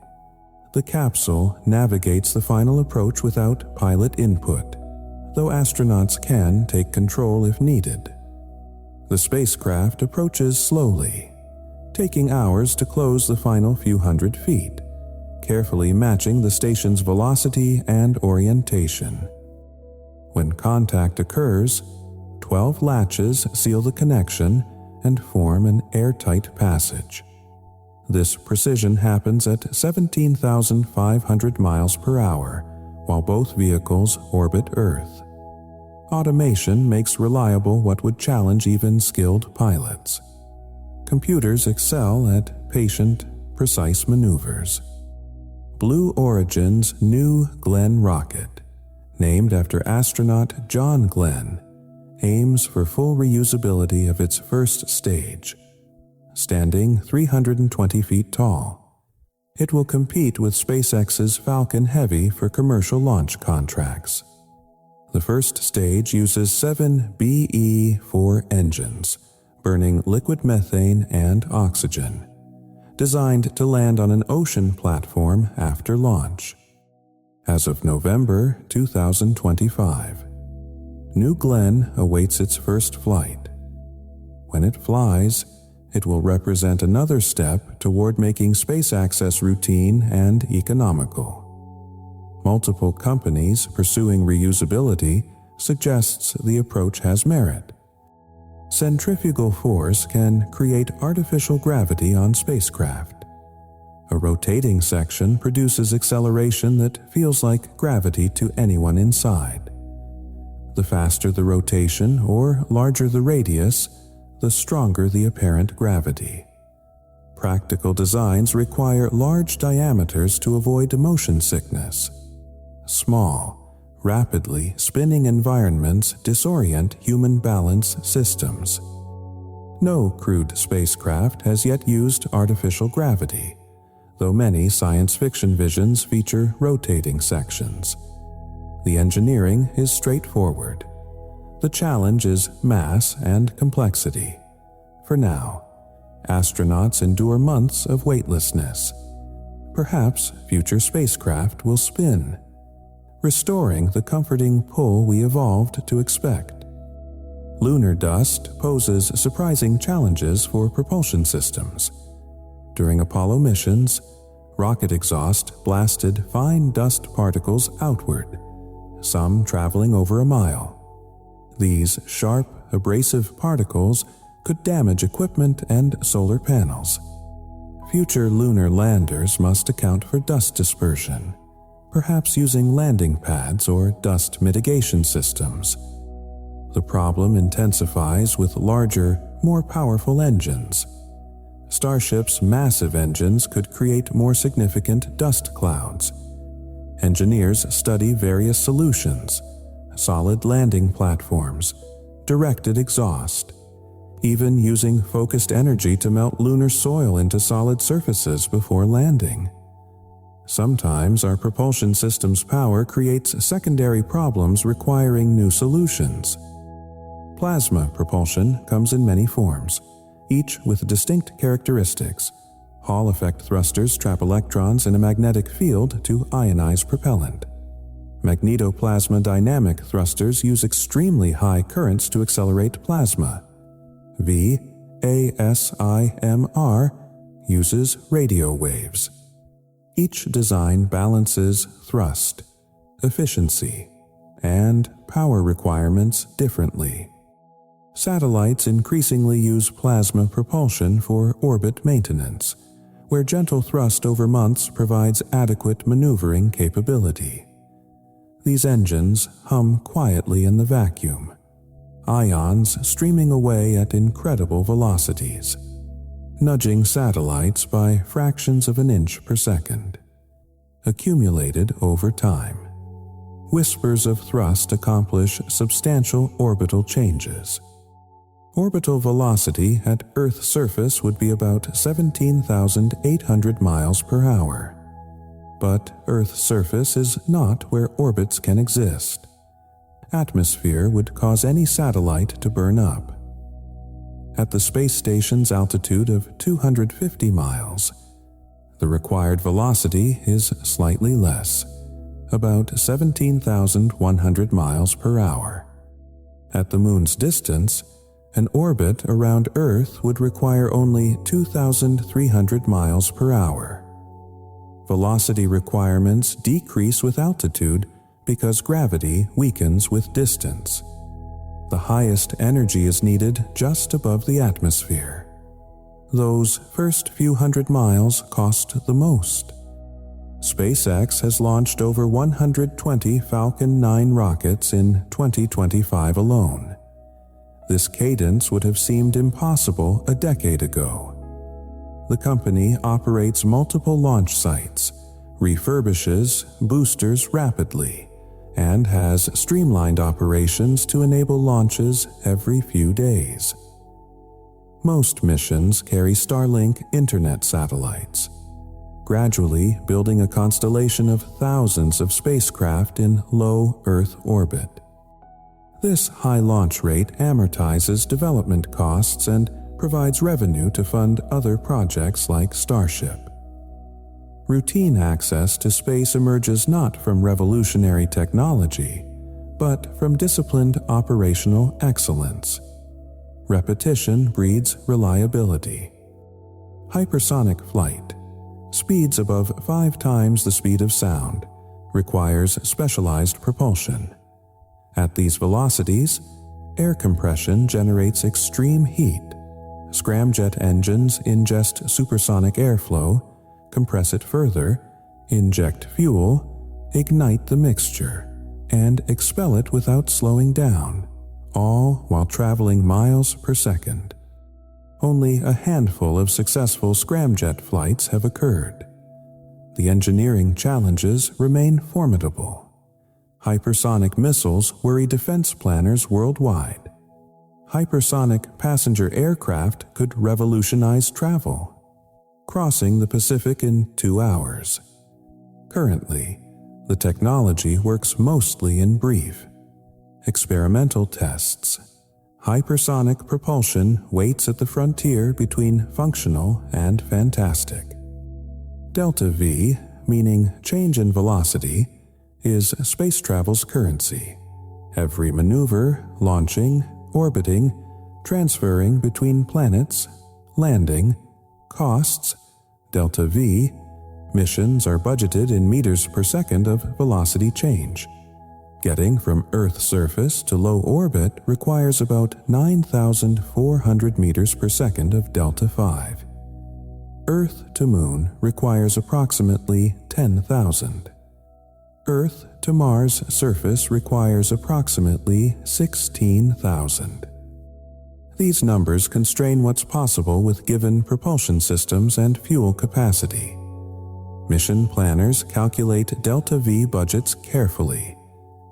the capsule navigates the final approach without pilot input, though astronauts can take control if needed. The spacecraft approaches slowly, taking hours to close the final few hundred feet, carefully matching the station's velocity and orientation. When contact occurs, 12 latches seal the connection and form an airtight passage. This precision happens at 17,500 miles per hour, while both vehicles orbit Earth. Automation makes reliable what would challenge even skilled pilots. Computers excel at patient, precise maneuvers. Blue Origin's New Glenn rocket, named after astronaut John Glenn, aims for full reusability of its first stage. Standing 320 feet tall, it will compete with SpaceX's Falcon Heavy for commercial launch contracts. The first stage uses 7 BE-4 engines, burning liquid methane and oxygen, designed to land on an ocean platform after launch. As of November 2025, New Glenn awaits its first flight. When it flies, it will represent another step toward making space access routine and economical. Multiple companies pursuing reusability suggests the approach has merit. Centrifugal force can create artificial gravity on spacecraft. A rotating section produces acceleration that feels like gravity to anyone inside. The faster the rotation or larger the radius, the stronger the apparent gravity. Practical designs require large diameters to avoid motion sickness. Small, rapidly spinning environments disorient human balance systems. No crewed spacecraft has yet used artificial gravity, though many science fiction visions feature rotating sections. The engineering is straightforward. The challenge is mass and complexity. For now, astronauts endure months of weightlessness. Perhaps future spacecraft will spin, restoring the comforting pull we evolved to expect. Lunar dust poses surprising challenges for propulsion systems. During Apollo missions, rocket exhaust blasted fine dust particles outward, some traveling over a mile. These sharp, abrasive particles could damage equipment and solar panels. Future lunar landers must account for dust dispersion, perhaps using landing pads or dust mitigation systems. The problem intensifies with larger, more powerful engines. Starship's massive engines could create more significant dust clouds. Engineers study various solutions: solid landing platforms, directed exhaust, even using focused energy to melt lunar soil into solid surfaces before landing. Sometimes our propulsion system's power creates secondary problems requiring new solutions. Plasma propulsion comes in many forms, each with distinct characteristics. Hall effect thrusters trap electrons in a magnetic field to ionize propellant. Magnetoplasma dynamic thrusters use extremely high currents to accelerate plasma. VASIMR uses radio waves. Each design balances thrust, efficiency, and power requirements differently. Satellites increasingly use plasma propulsion for orbit maintenance, where gentle thrust over months provides adequate maneuvering capability. These engines hum quietly in the vacuum, ions streaming away at incredible velocities, nudging satellites by fractions of an inch per second. Accumulated over time, whispers of thrust accomplish substantial orbital changes. Orbital velocity at Earth's surface would be about 17,800 miles per hour. But Earth's surface is not where orbits can exist. Atmosphere would cause any satellite to burn up. At the space station's altitude of 250 miles, the required velocity is slightly less, about 17,100 miles per hour. At the Moon's distance, an orbit around Earth would require only 2,300 miles per hour. Velocity requirements decrease with altitude because gravity weakens with distance. The highest energy is needed just above the atmosphere. Those first few hundred miles cost the most. SpaceX has launched over 120 Falcon 9 rockets in 2025 alone. This cadence would have seemed impossible a decade ago. The company operates multiple launch sites, refurbishes boosters rapidly, and has streamlined operations to enable launches every few days. Most missions carry Starlink internet satellites, gradually building a constellation of thousands of spacecraft in low Earth orbit. This high launch rate amortizes development costs and provides revenue to fund other projects like Starship. Routine access to space emerges not from revolutionary technology, but from disciplined operational excellence. Repetition breeds reliability. Hypersonic flight, speeds above 5 times the speed of sound, requires specialized propulsion. At these velocities, air compression generates extreme heat. Scramjet engines ingest supersonic airflow, compress it further, inject fuel, ignite the mixture, and expel it without slowing down, all while traveling miles per second. Only a handful of successful scramjet flights have occurred. The engineering challenges remain formidable. Hypersonic missiles worry defense planners worldwide. Hypersonic passenger aircraft could revolutionize travel, crossing the Pacific in 2 hours. Currently, the technology works mostly in brief. Experimental tests. Hypersonic propulsion waits at the frontier between functional and fantastic. Delta V, meaning change in velocity, is space travel's currency. Every maneuver, launching, orbiting, transferring between planets, landing, costs, delta V, missions are budgeted in meters per second of velocity change. Getting from Earth's surface to low orbit requires about 9,400 meters per second of delta V. Earth to Moon requires approximately 10,000. Earth to Mars surface requires approximately 16,000. These numbers constrain what's possible with given propulsion systems and fuel capacity. Mission planners calculate delta V budgets carefully,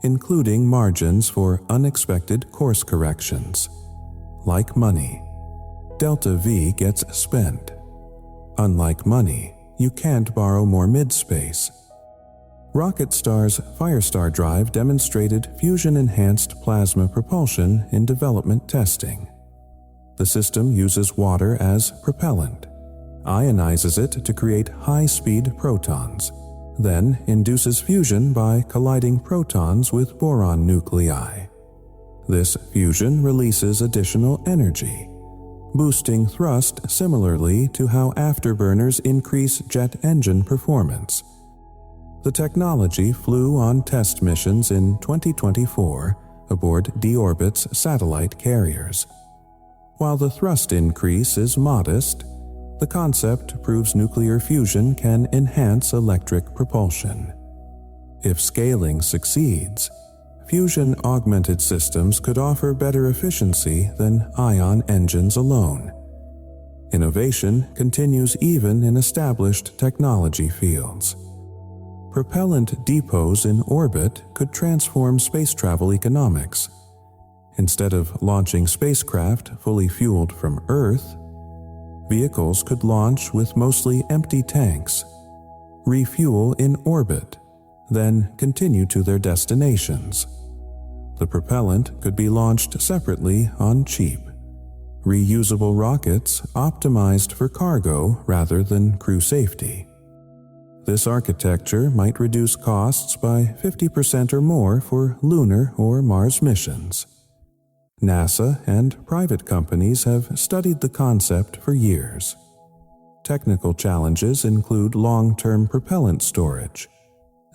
including margins for unexpected course corrections. Like money, delta V gets spent. Unlike money, you can't borrow more mid-space. RocketStar's Firestar drive demonstrated fusion-enhanced plasma propulsion in development testing. The system uses water as propellant, ionizes it to create high-speed protons, then induces fusion by colliding protons with boron nuclei. This fusion releases additional energy, boosting thrust similarly to how afterburners increase jet engine performance. The technology flew on test missions in 2024 aboard D-Orbit's satellite carriers. While the thrust increase is modest, the concept proves nuclear fusion can enhance electric propulsion. If scaling succeeds, fusion-augmented systems could offer better efficiency than ion engines alone. Innovation continues even in established technology fields. Propellant depots in orbit could transform space travel economics. Instead of launching spacecraft fully fueled from Earth, vehicles could launch with mostly empty tanks, refuel in orbit, then continue to their destinations. The propellant could be launched separately on cheap, reusable rockets optimized for cargo rather than crew safety. This architecture might reduce costs by 50% or more for lunar or Mars missions. NASA and private companies have studied the concept for years. Technical challenges include long-term propellant storage,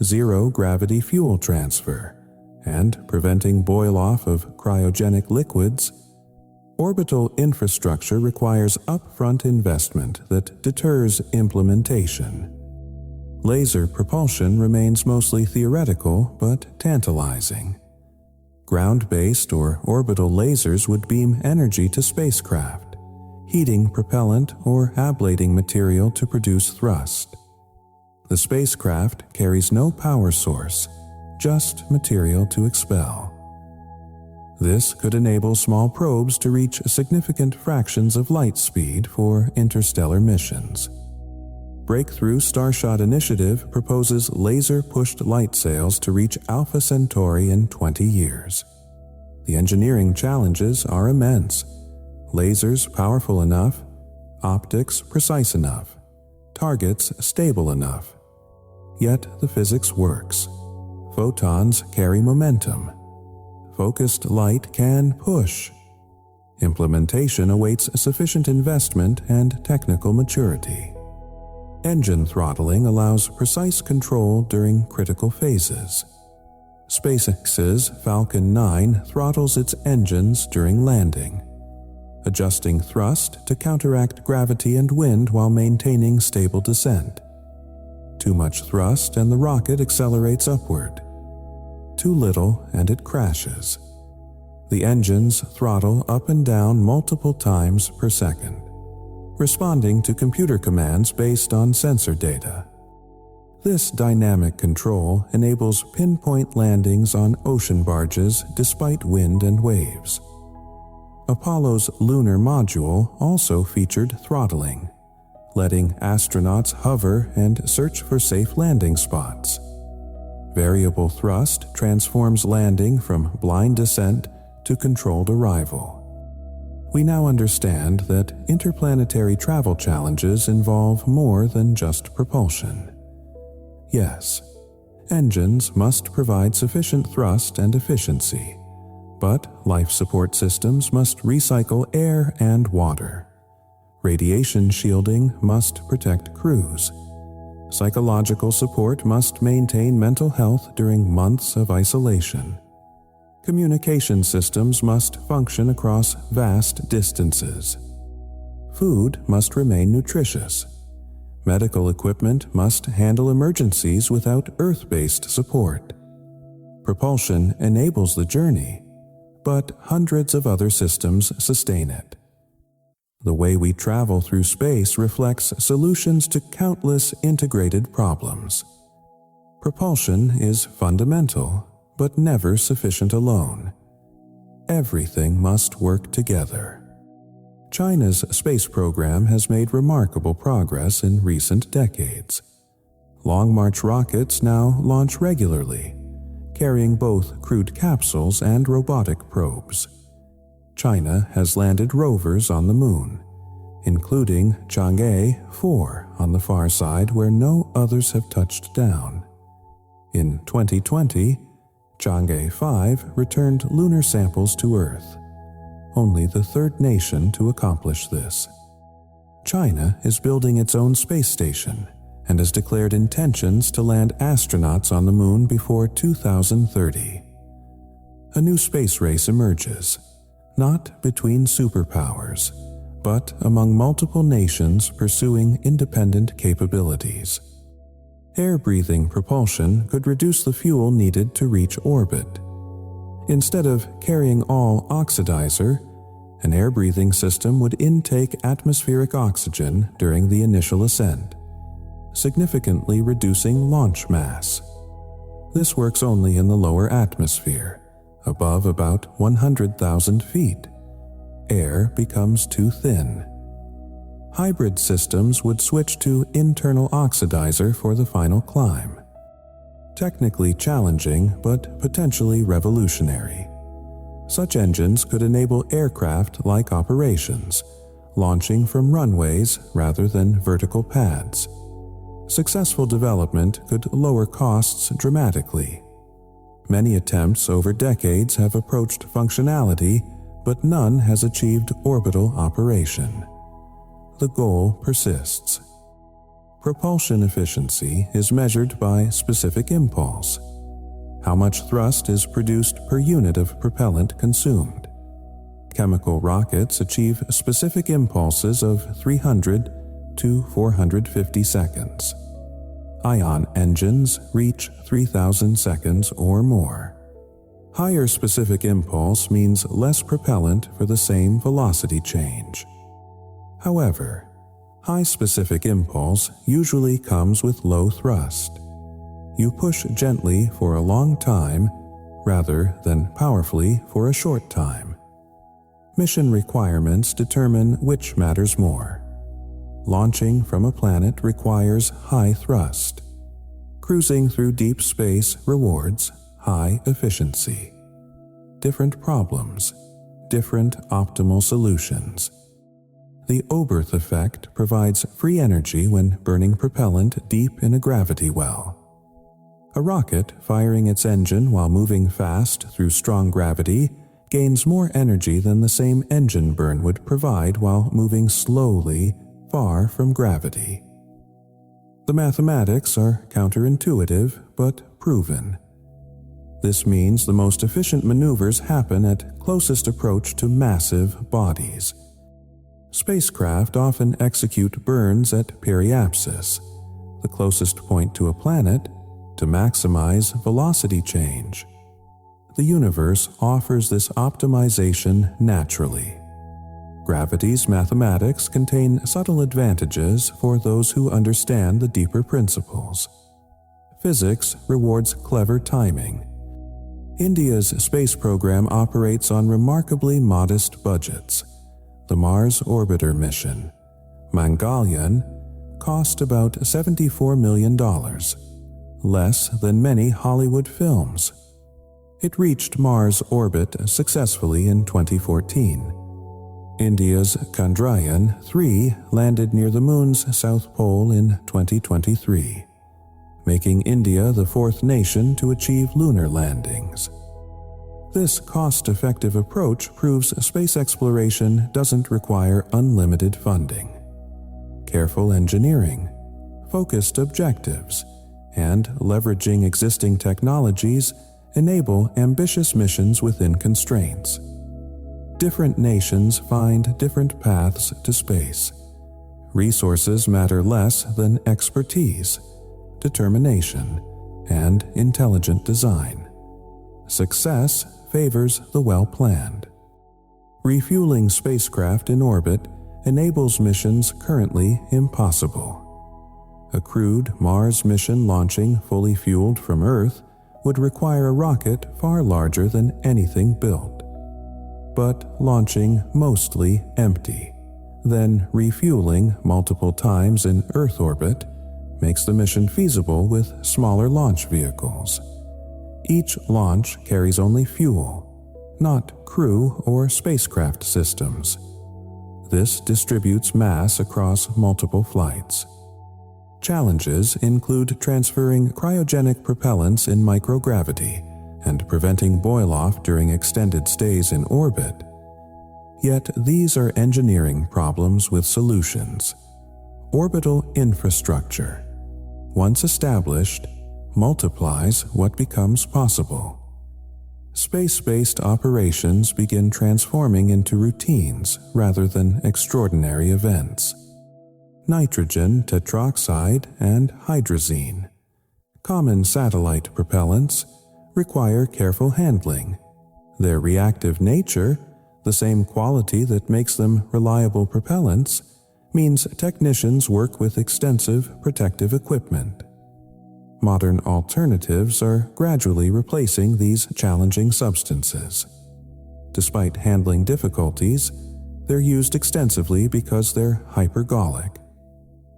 zero-gravity fuel transfer, and preventing boil-off of cryogenic liquids. Orbital infrastructure requires upfront investment that deters implementation. Laser propulsion remains mostly theoretical but tantalizing. Ground-based or orbital lasers would beam energy to spacecraft, heating propellant or ablating material to produce thrust. The spacecraft carries no power source, just material to expel. This could enable small probes to reach significant fractions of light speed for interstellar missions. Breakthrough Starshot Initiative proposes laser-pushed light sails to reach Alpha Centauri in 20 years. The engineering challenges are immense. Lasers powerful enough, optics precise enough, targets stable enough. Yet the physics works. Photons carry momentum. Focused light can push. Implementation awaits sufficient investment and technical maturity. Engine throttling allows precise control during critical phases. SpaceX's Falcon 9 throttles its engines during landing, adjusting thrust to counteract gravity and wind while maintaining stable descent. Too much thrust and the rocket accelerates upward. Too little and it crashes. The engines throttle up and down multiple times per second, responding to computer commands based on sensor data. This dynamic control enables pinpoint landings on ocean barges despite wind and waves. Apollo's lunar module also featured throttling, letting astronauts hover and search for safe landing spots. Variable thrust transforms landing from blind descent to controlled arrival. We now understand that interplanetary travel challenges involve more than just propulsion. Yes, engines must provide sufficient thrust and efficiency, but life support systems must recycle air and water. Radiation shielding must protect crews. Psychological support must maintain mental health during months of isolation. Communication systems must function across vast distances. Food must remain nutritious. Medical equipment must handle emergencies without Earth-based support. Propulsion enables the journey, but hundreds of other systems sustain it. The way we travel through space reflects solutions to countless integrated problems. Propulsion is fundamental, but never sufficient alone. Everything must work together. China's space program has made remarkable progress in recent decades. Long March rockets now launch regularly, carrying both crewed capsules and robotic probes. China has landed rovers on the Moon, including Chang'e 4 on the far side where no others have touched down. In 2020, Chang'e 5 returned lunar samples to Earth, only the third nation to accomplish this. China is building its own space station and has declared intentions to land astronauts on the Moon before 2030. A new space race emerges, not between superpowers, but among multiple nations pursuing independent capabilities. Air-breathing propulsion could reduce the fuel needed to reach orbit. Instead of carrying all oxidizer, an air-breathing system would intake atmospheric oxygen during the initial ascent, significantly reducing launch mass. This works only in the lower atmosphere, above about 100,000 feet. Air becomes too thin. hybrid systems would switch to internal oxidizer for the final climb. Technically challenging, but potentially revolutionary. Such engines could enable aircraft-like operations, launching from runways rather than vertical pads. Successful development could lower costs dramatically. Many attempts over decades have approached functionality, but none has achieved orbital operation. The goal persists. Propulsion efficiency is measured by specific impulse. How much thrust is produced per unit of propellant consumed. Chemical rockets achieve specific impulses of 300 to 450 seconds. Ion engines reach 3,000 seconds or more. Higher specific impulse means less propellant for the same velocity change. However, high specific impulse usually comes with low thrust. You push gently for a long time rather than powerfully for a short time. Mission requirements determine which matters more. Launching from a planet requires high thrust. Cruising through deep space rewards high efficiency. Different problems, different optimal solutions. The Oberth effect provides free energy when burning propellant deep in a gravity well. A rocket firing its engine while moving fast through strong gravity gains more energy than the same engine burn would provide while moving slowly far from gravity. The mathematics are counterintuitive but proven. This means the most efficient maneuvers happen at closest approach to massive bodies. Spacecraft often execute burns at periapsis, the closest point to a planet, to maximize velocity change. The universe offers this optimization naturally. Gravity's mathematics contain subtle advantages for those who understand the deeper principles. Physics rewards clever timing. India's space program operates on remarkably modest budgets. The Mars Orbiter mission, Mangalyaan, cost about $74 million, less than many Hollywood films. It reached Mars orbit successfully in 2014. India's Chandrayaan-3 landed near the Moon's south pole in 2023, making India the fourth nation to achieve lunar landings. This cost-effective approach proves space exploration doesn't require unlimited funding. Careful engineering, focused objectives, and leveraging existing technologies enable ambitious missions within constraints. Different nations find different paths to space. Resources matter less than expertise, determination, and intelligent design. Success favors the well-planned. Refueling spacecraft in orbit enables missions currently impossible. A crewed Mars mission launching fully fueled from Earth would require a rocket far larger than anything built. But launching mostly empty, then refueling multiple times in Earth orbit makes the mission feasible with smaller launch vehicles. Each launch carries only fuel, not crew or spacecraft systems. This distributes mass across multiple flights. Challenges include transferring cryogenic propellants in microgravity and preventing boil-off during extended stays in orbit. Yet these are engineering problems with solutions. Orbital infrastructure, once established, multiplies what becomes possible. Space-based operations begin transforming into routines rather than extraordinary events. Nitrogen tetroxide and hydrazine, common satellite propellants, require careful handling. Their reactive nature, the same quality that makes them reliable propellants, means technicians work with extensive protective equipment. Modern alternatives are gradually replacing these challenging substances. Despite handling difficulties, They're used extensively because they're hypergolic.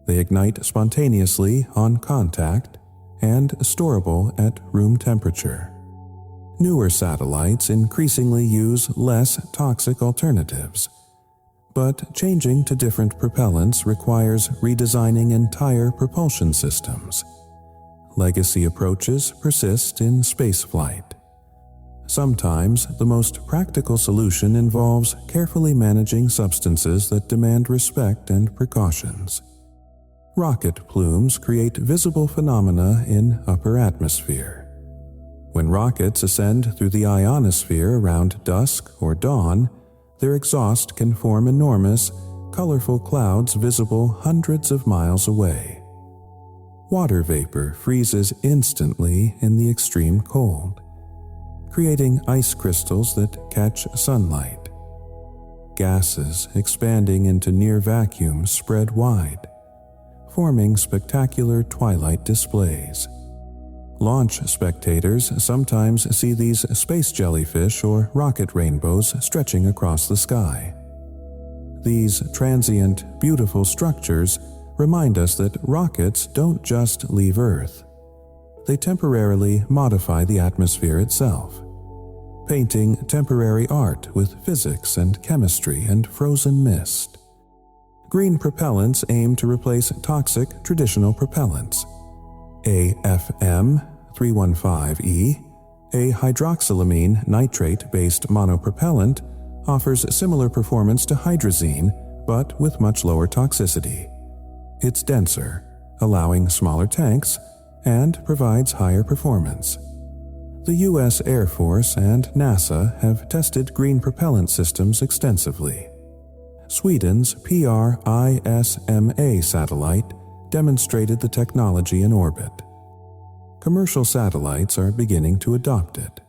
They ignite spontaneously on contact and storable at room temperature. Newer satellites increasingly use less toxic alternatives, but changing to different propellants requires redesigning entire propulsion systems. Legacy approaches persist in spaceflight. Sometimes the most practical solution involves carefully managing substances that demand respect and precautions. Rocket plumes create visible phenomena in upper atmosphere. When rockets ascend through the ionosphere around dusk or dawn, their exhaust can form enormous, colorful clouds visible hundreds of miles away. Water vapor freezes instantly in the extreme cold, creating ice crystals that catch sunlight. Gases expanding into near vacuums spread wide, forming spectacular twilight displays. Launch spectators sometimes see these space jellyfish or rocket rainbows stretching across the sky. These transient, beautiful structures remind us that rockets don't just leave Earth. They temporarily modify the atmosphere itself, painting temporary art with physics and chemistry and frozen mist. Green propellants aim to replace toxic traditional propellants. AFM-315E, a hydroxylamine nitrate-based monopropellant, offers similar performance to hydrazine but with much lower toxicity. It's denser, allowing smaller tanks, and provides higher performance. The U.S. Air Force and NASA have tested green propellant systems extensively. Sweden's PRISMA satellite demonstrated the technology in orbit. Commercial satellites are beginning to adopt it.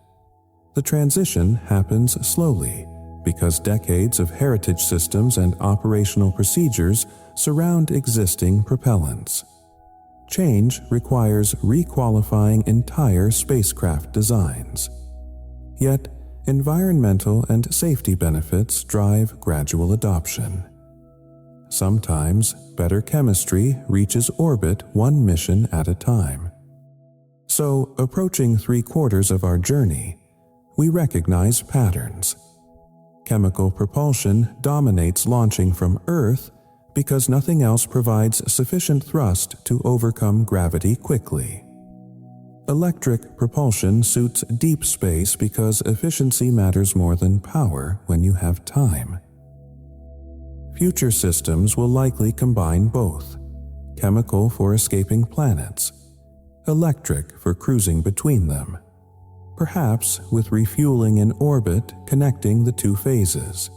The transition happens slowly because decades of heritage systems and operational procedures surround existing propellants. Change requires requalifying entire spacecraft designs. Yet, environmental and safety benefits drive gradual adoption. Sometimes, better chemistry reaches orbit one mission at a time. So, approaching 3/4 of our journey, we recognize patterns. Chemical propulsion dominates launching from Earth because nothing else provides sufficient thrust to overcome gravity quickly. Electric propulsion suits deep space because efficiency matters more than power when you have time. Future systems will likely combine both: chemical for escaping planets, electric for cruising between them, perhaps with refueling in orbit connecting the two phases.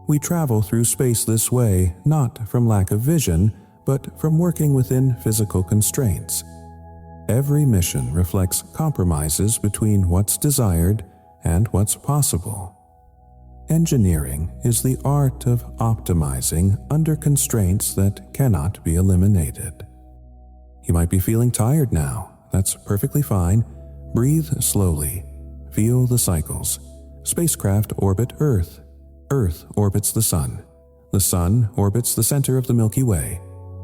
We travel through space this way not from lack of vision, but from working within physical constraints. Every mission reflects compromises between what's desired and what's possible. Engineering is the art of optimizing under constraints that cannot be eliminated. You might be feeling tired now. That's perfectly fine. Breathe slowly. Feel the cycles. Spacecraft orbit Earth. Earth orbits the Sun. The Sun orbits the center of the Milky Way.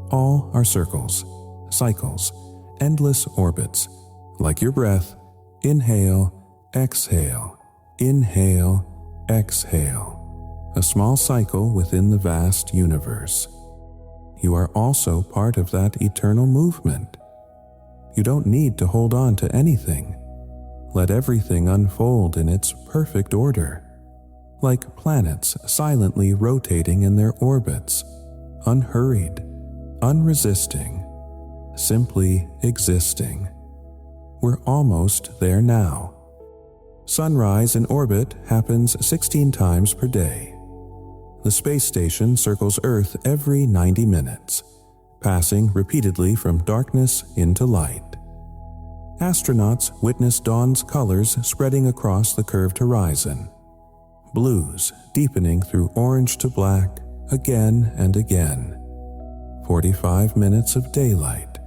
All are circles, cycles, endless orbits. Like your breath, inhale, exhale, inhale, exhale. A small cycle within the vast universe. You are also part of that eternal movement. You don't need to hold on to anything. Let everything unfold in its perfect order. Like planets silently rotating in their orbits, unhurried, unresisting, simply existing. We're almost there now. Sunrise in orbit happens 16 times per day. The space station circles Earth every 90 minutes, passing repeatedly from darkness into light. Astronauts witness dawn's colors spreading across the curved horizon. Blues deepening through orange to black again and again. 45 minutes of daylight,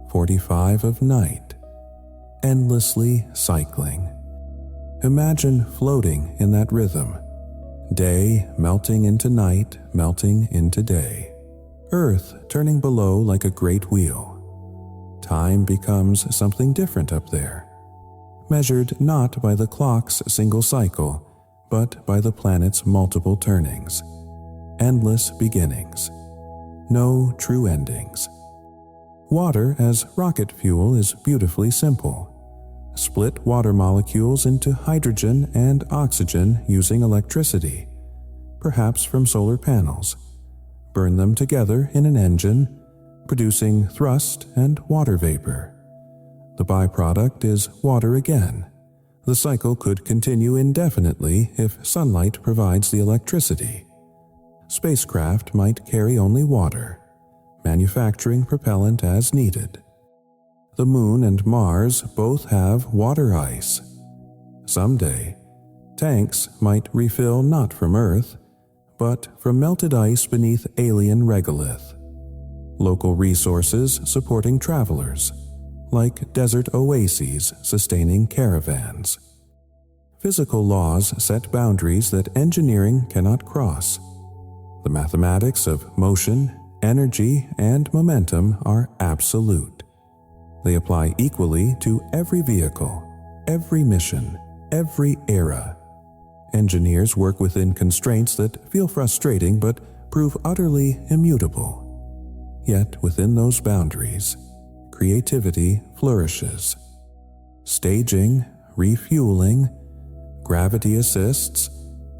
45 of night, endlessly cycling. Imagine floating in that rhythm, Day melting into night, melting into day. Earth turning below like a great wheel. Time becomes something different up there, measured not by the clock's single cycle, but by the planet's multiple turnings. Endless beginnings. No true endings. Water as rocket fuel is beautifully simple. Split water molecules into hydrogen and oxygen using electricity, perhaps from solar panels. Burn them together in an engine, producing thrust and water vapor. The byproduct is water again. The cycle could continue indefinitely if sunlight provides the electricity. Spacecraft might carry only water, manufacturing propellant as needed. The Moon and Mars both have water ice. Someday, tanks might refill not from Earth, but from melted ice beneath alien regolith. Local resources supporting travelers, like desert oases sustaining caravans. Physical laws set boundaries that engineering cannot cross. The mathematics of motion, energy, and momentum are absolute. They apply equally to every vehicle, every mission, every era. Engineers work within constraints that feel frustrating but prove utterly immutable. Yet within those boundaries, creativity flourishes. Staging, refueling, gravity assists,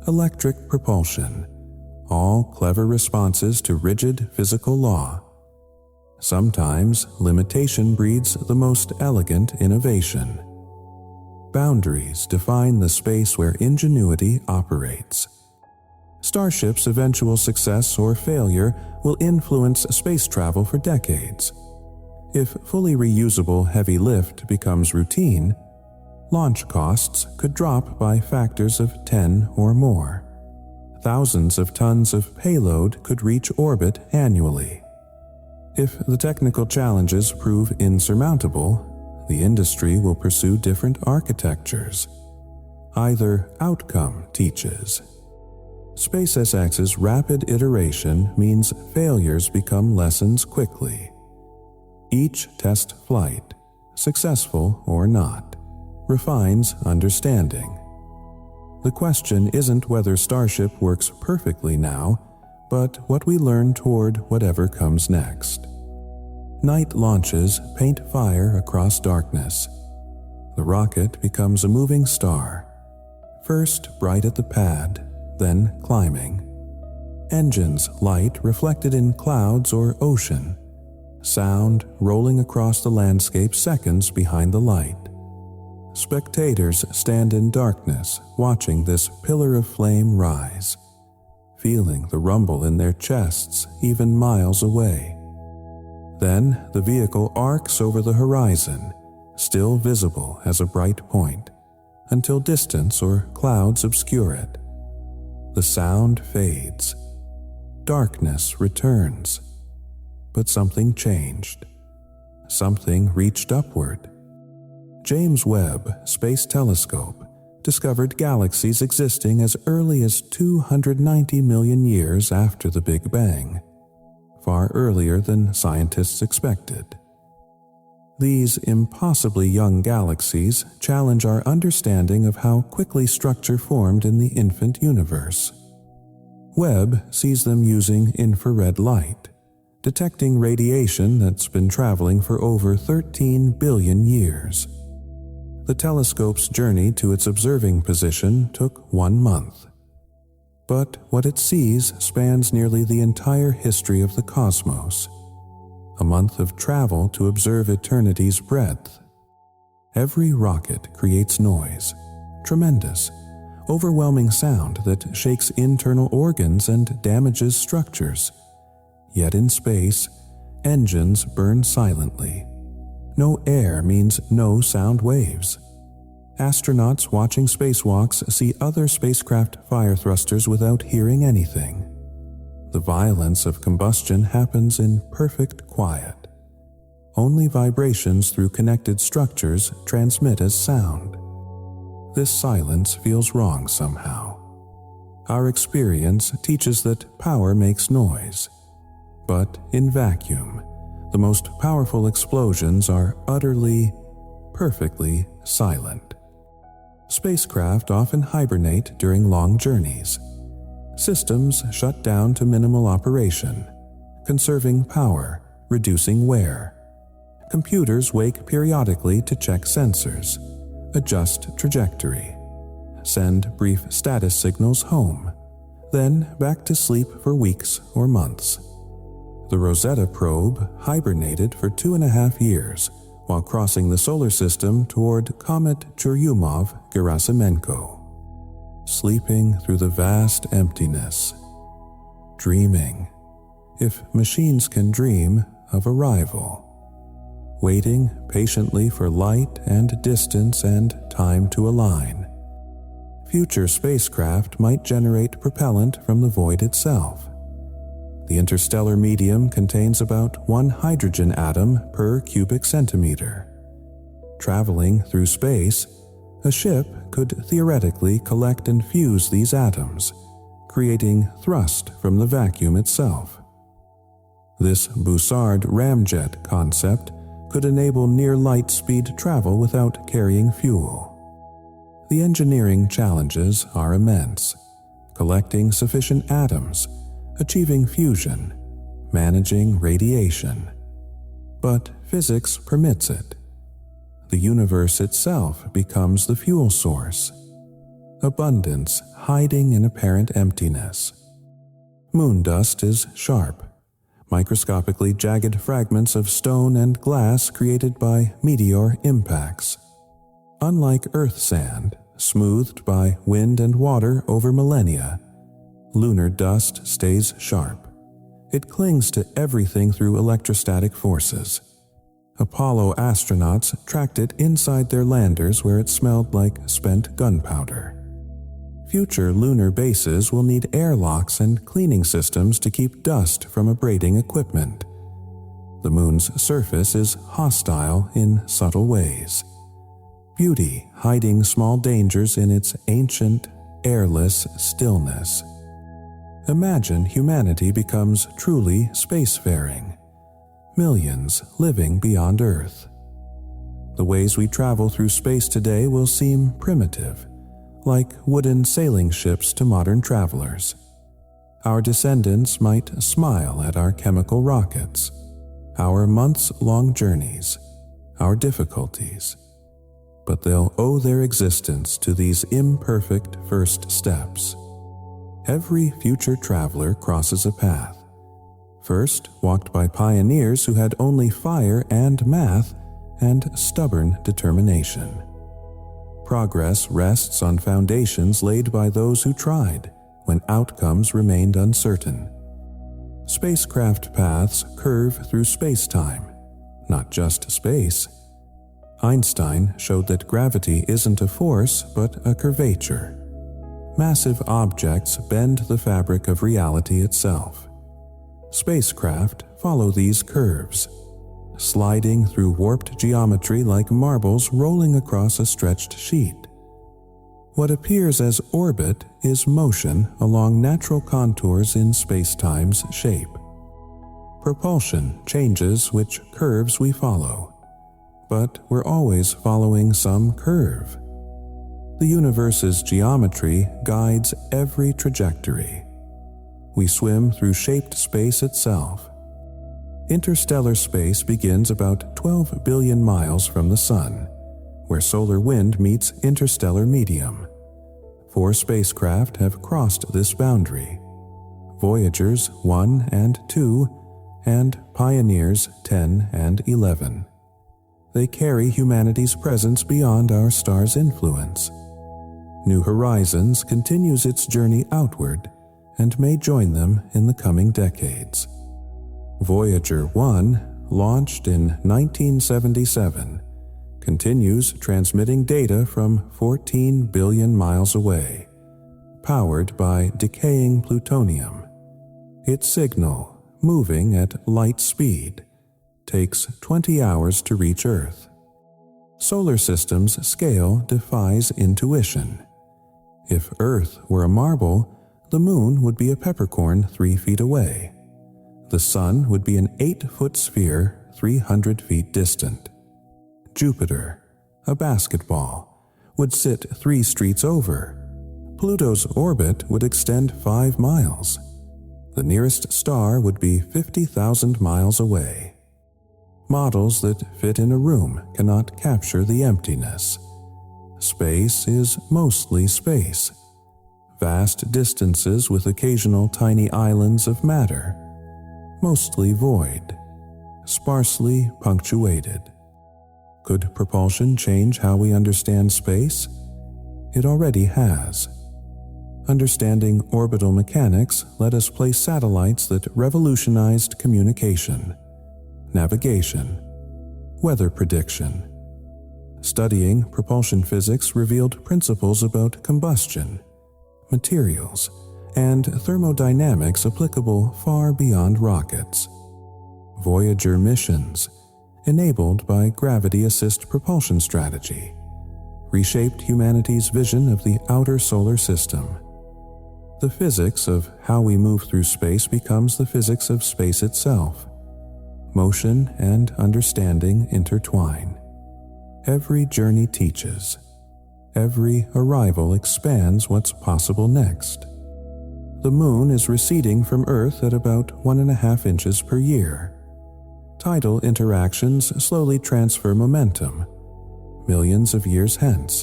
electric propulsion, all clever responses to rigid physical law. Sometimes limitation breeds the most elegant innovation. Boundaries define the space where ingenuity operates. Starship's eventual success or failure will influence space travel for decades. If fully reusable heavy lift becomes routine, launch costs could drop by factors of 10 or more. Thousands of tons of payload could reach orbit annually. If the technical challenges prove insurmountable, the industry will pursue different architectures. Either outcome teaches. SpaceX's rapid iteration means failures become lessons quickly. Each test flight, successful or not, refines understanding. The question isn't whether Starship works perfectly now, but what we learn toward whatever comes next. Night launches paint fire across darkness. The rocket becomes a moving star, first bright at the pad, then climbing. Engines light reflected in clouds or ocean, sound rolling across the landscape seconds behind the light. Spectators stand in darkness watching this pillar of flame rise, feeling the rumble in their chests even miles away. Then the vehicle arcs over the horizon, still visible as a bright point, until distance or clouds obscure it. The sound fades. Darkness returns. But something changed. Something reached upward. James Webb Space Telescope discovered galaxies existing as early as 290 million years after the Big Bang, far earlier than scientists expected. These impossibly young galaxies challenge our understanding of how quickly structure formed in the infant universe. Webb sees them using infrared light, detecting radiation that's been traveling for over 13 billion years. The telescope's journey to its observing position took 1 month. But what it sees spans nearly the entire history of the cosmos. A month of travel to observe eternity's breadth. Every rocket creates noise, tremendous, overwhelming sound that shakes internal organs and damages structures. Yet in space, engines burn silently. No air means no sound waves. Astronauts watching spacewalks see other spacecraft fire thrusters without hearing anything. The violence of combustion happens in perfect quiet. Only vibrations through connected structures transmit as sound. This silence feels wrong somehow. Our experience teaches that power makes noise. But in vacuum, the most powerful explosions are utterly, perfectly silent. Spacecraft often hibernate during long journeys. Systems shut down to minimal operation, conserving power, reducing wear. Computers wake periodically to check sensors, adjust trajectory, send brief status signals home, then back to sleep for weeks or months. The Rosetta probe hibernated for 2.5 years while crossing the solar system toward Comet Churyumov-Gerasimenko, sleeping through the vast emptiness, dreaming, if machines can dream, of arrival, waiting patiently for light and distance and time to align. Future spacecraft might generate propellant from the void itself. The interstellar medium contains about 1 hydrogen atom per cubic centimeter. Traveling through space, a ship could theoretically collect and fuse these atoms, creating thrust from the vacuum itself. This Bussard ramjet concept could enable near-light-speed travel without carrying fuel. The engineering challenges are immense: collecting sufficient atoms, achieving fusion, managing radiation. But physics permits it. The universe itself becomes the fuel source. Abundance hiding in apparent emptiness. Moon dust is sharp, microscopically jagged fragments of stone and glass created by meteor impacts. Unlike Earth sand, smoothed by wind and water over millennia, lunar dust stays sharp. It clings to everything through electrostatic forces. Apollo astronauts tracked it inside their landers where it smelled like spent gunpowder. Future lunar bases will need airlocks and cleaning systems to keep dust from abrading equipment. The moon's surface is hostile in subtle ways. Beauty hiding small dangers in its ancient, airless stillness. Imagine humanity becomes truly spacefaring. Millions living beyond Earth. The ways we travel through space today will seem primitive, like wooden sailing ships to modern travelers. Our descendants might smile at our chemical rockets, our months-long journeys, our difficulties. But they'll owe their existence to these imperfect first steps. Every future traveler crosses a path, first walked by pioneers who had only fire and math and stubborn determination. Progress rests on foundations laid by those who tried when outcomes remained uncertain. Spacecraft paths curve through space-time, not just space. Einstein showed that gravity isn't a force but a curvature. Massive objects bend the fabric of reality itself. Spacecraft follow these curves, sliding through warped geometry like marbles rolling across a stretched sheet. What appears as orbit is motion along natural contours in spacetime's shape. Propulsion changes which curves we follow, but we're always following some curve. The universe's geometry guides every trajectory. We swim through shaped space itself. Interstellar space begins about 12 billion miles from the Sun, where solar wind meets interstellar medium. 4 spacecraft have crossed this boundary: Voyagers 1 and 2, and Pioneers 10 and 11. They carry humanity's presence beyond our star's influence. New Horizons continues its journey outward and may join them in the coming decades. Voyager 1, launched in 1977, continues transmitting data from 14 billion miles away, powered by decaying plutonium. Its signal, moving at light speed, takes 20 hours to reach Earth. Solar System's scale defies intuition. If Earth were a marble, The moon would be a peppercorn 3 feet away. The sun would be an 8-foot sphere 300 feet distant. Jupiter, a basketball, would sit 3 streets over. Pluto's orbit would extend 5 miles. The nearest star would be 50,000 miles away. Models that fit in a room cannot capture the emptiness. Space is mostly space. Vast distances with occasional tiny islands of matter. Mostly void. Sparsely punctuated. Could propulsion change how we understand space? It already has. Understanding orbital mechanics let us place satellites that revolutionized communication, navigation, weather prediction. Studying propulsion physics revealed principles about combustion, materials, and thermodynamics applicable far beyond rockets. Voyager missions, enabled by gravity-assist propulsion strategy, reshaped humanity's vision of the outer solar system. The physics of how we move through space becomes the physics of space itself. Motion and understanding intertwine. Every journey teaches. Every arrival expands what's possible next. The moon is receding from Earth at about 1.5 inches per year. Tidal interactions slowly transfer momentum. Millions of years hence,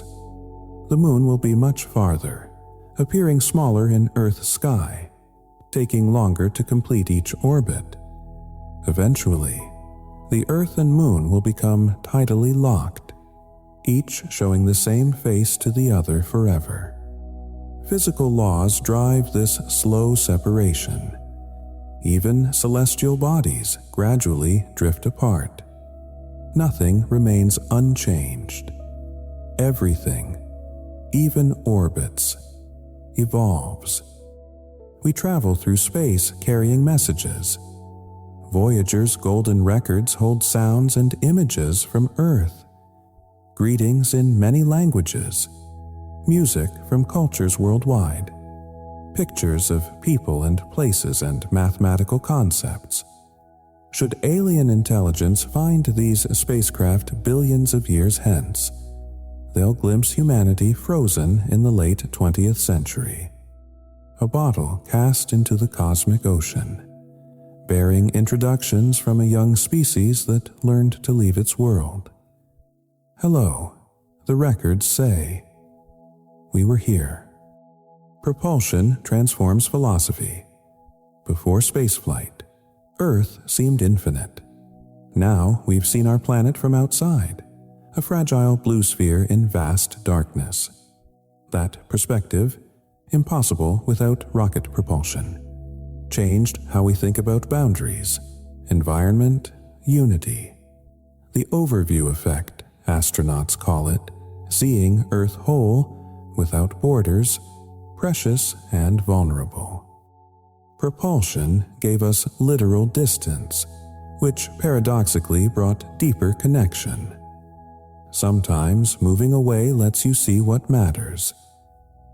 the moon will be much farther, appearing smaller in Earth's sky, taking longer to complete each orbit. Eventually, the Earth and moon will become tidally locked, each showing the same face to the other forever. Physical laws drive this slow separation. Even celestial bodies gradually drift apart. Nothing remains unchanged. Everything, even orbits, evolves. We travel through space carrying messages. Voyager's golden records hold sounds and images from Earth. Greetings in many languages. Music from cultures worldwide. Pictures of people and places and mathematical concepts. Should alien intelligence find these spacecraft billions of years hence, they'll glimpse humanity frozen in the late 20th century. A bottle cast into the cosmic ocean, bearing introductions from a young species that learned to leave its world. Hello, the records say. We were here. Propulsion transforms philosophy. Before spaceflight, Earth seemed infinite. Now we've seen our planet from outside, a fragile blue sphere in vast darkness. That perspective, impossible without rocket propulsion, changed how we think about boundaries, environment, unity. The overview effect, astronauts call it, seeing Earth whole, without borders, precious and vulnerable. Propulsion gave us literal distance, which paradoxically brought deeper connection. Sometimes moving away lets you see what matters.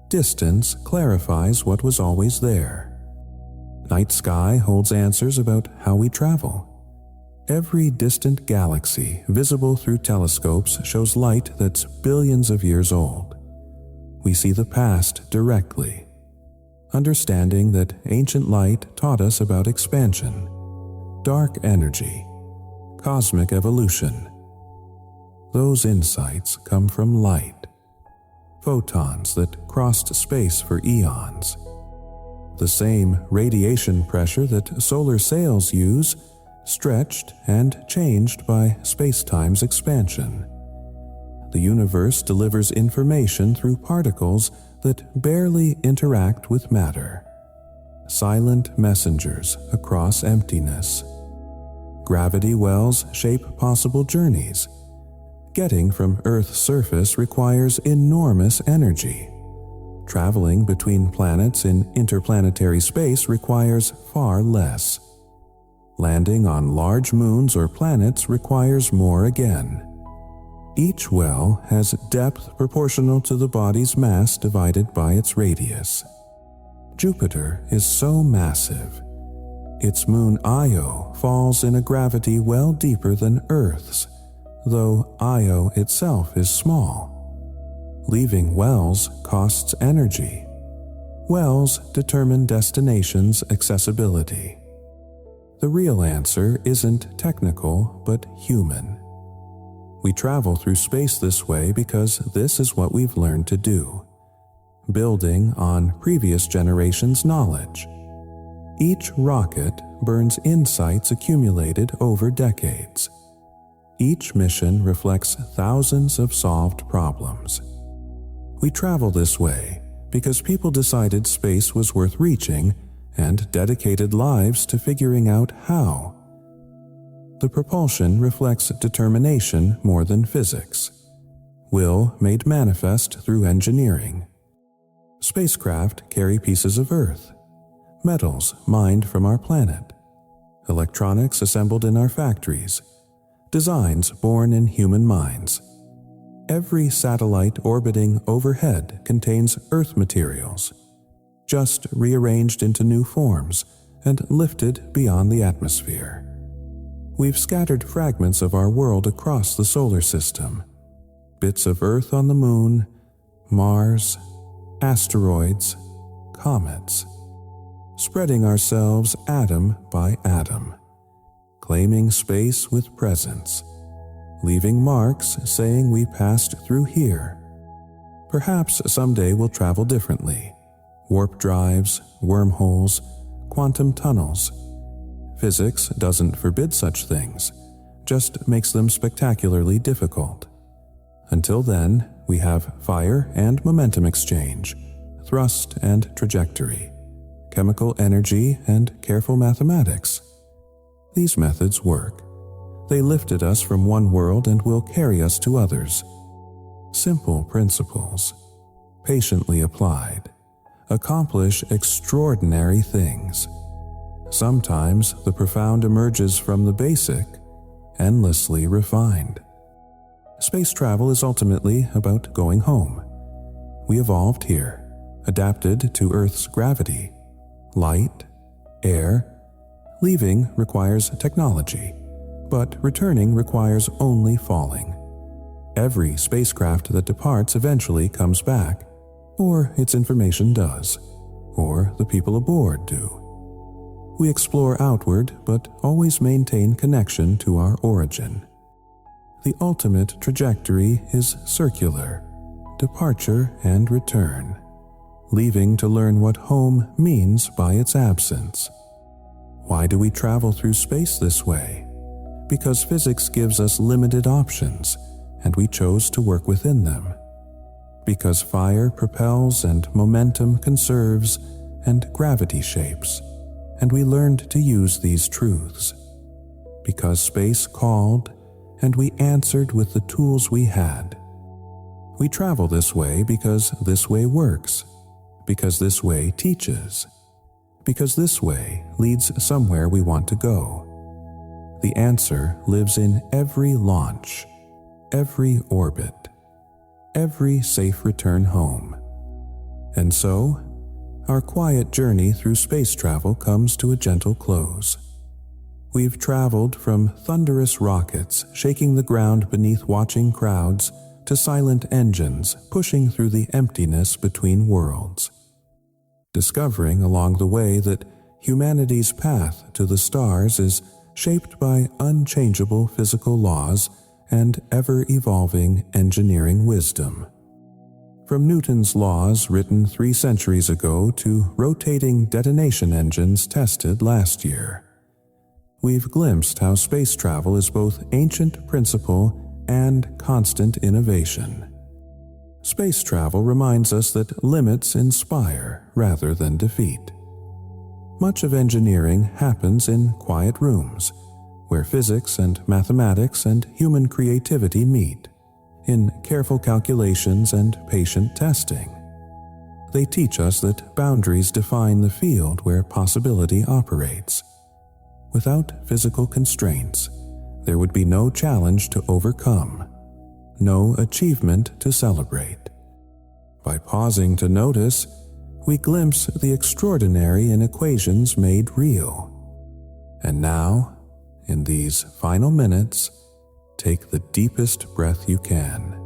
Distance clarifies what was always there. Night sky holds answers about how we travel. Every distant galaxy visible through telescopes shows light that's billions of years old. We see the past directly, understanding that ancient light taught us about expansion, dark energy, cosmic evolution. Those insights come from light, photons that crossed space for eons. The same radiation pressure that solar sails use, stretched and changed by space-time's expansion. The universe delivers information through particles that barely interact with matter. Silent messengers across emptiness. Gravity wells shape possible journeys. Getting from Earth's surface requires enormous energy. Traveling between planets in interplanetary space requires far less. Landing on large moons or planets requires more again. Each well has depth proportional to the body's mass divided by its radius. Jupiter is so massive. Its moon Io falls in a gravity well deeper than Earth's, though Io itself is small. Leaving wells costs energy. Wells determine destinations' accessibility. The real answer isn't technical, but human. We travel through space this way because this is what we've learned to do, building on previous generations' knowledge. Each rocket burns insights accumulated over decades. Each mission reflects thousands of solved problems. We travel this way because people decided space was worth reaching and dedicated lives to figuring out how. The propulsion reflects determination more than physics, will made manifest through engineering. Spacecraft carry pieces of Earth, metals mined from our planet, electronics assembled in our factories, designs born in human minds. Every satellite orbiting overhead contains Earth materials, just rearranged into new forms and lifted beyond the atmosphere. We've scattered fragments of our world across the solar system, bits of Earth on the Moon, Mars, asteroids, comets, spreading ourselves atom by atom, claiming space with presence, leaving marks saying we passed through here. Perhaps someday we'll travel differently. Warp drives, wormholes, quantum tunnels. Physics doesn't forbid such things, just makes them spectacularly difficult. Until then, we have fire and momentum exchange, thrust and trajectory, chemical energy and careful mathematics. These methods work. They lifted us from one world and will carry us to others. Simple principles, patiently applied, accomplish extraordinary things. Sometimes the profound emerges from the basic, endlessly refined. Space travel is ultimately about going home. We evolved here, adapted to Earth's gravity, light, air. Leaving requires technology, but returning requires only falling. Every spacecraft that departs eventually comes back, or its information does, or the people aboard do. We explore outward, but always maintain connection to our origin. The ultimate trajectory is circular, departure and return, leaving to learn what home means by its absence. Why do we travel through space this way? Because physics gives us limited options, and we chose to work within them. Because fire propels and momentum conserves and gravity shapes, and we learned to use these truths. Because space called, and we answered with the tools we had. We travel this way because this way works, because this way teaches, because this way leads somewhere we want to go. The answer lives in every launch, every orbit, every safe return home. And so, our quiet journey through space travel comes to a gentle close. We've traveled from thunderous rockets shaking the ground beneath watching crowds to silent engines pushing through the emptiness between worlds, discovering along the way that humanity's path to the stars is shaped by unchangeable physical laws and ever-evolving engineering wisdom. From Newton's laws written 3 centuries ago to rotating detonation engines tested last year, we've glimpsed how space travel is both ancient principle and constant innovation. Space travel reminds us that limits inspire rather than defeat. Much of engineering happens in quiet rooms, where physics and mathematics and human creativity meet, in careful calculations and patient testing. They teach us that boundaries define the field where possibility operates. Without physical constraints, there would be no challenge to overcome, no achievement to celebrate. By pausing to notice, we glimpse the extraordinary in equations made real. And now, in these final minutes, take the deepest breath you can,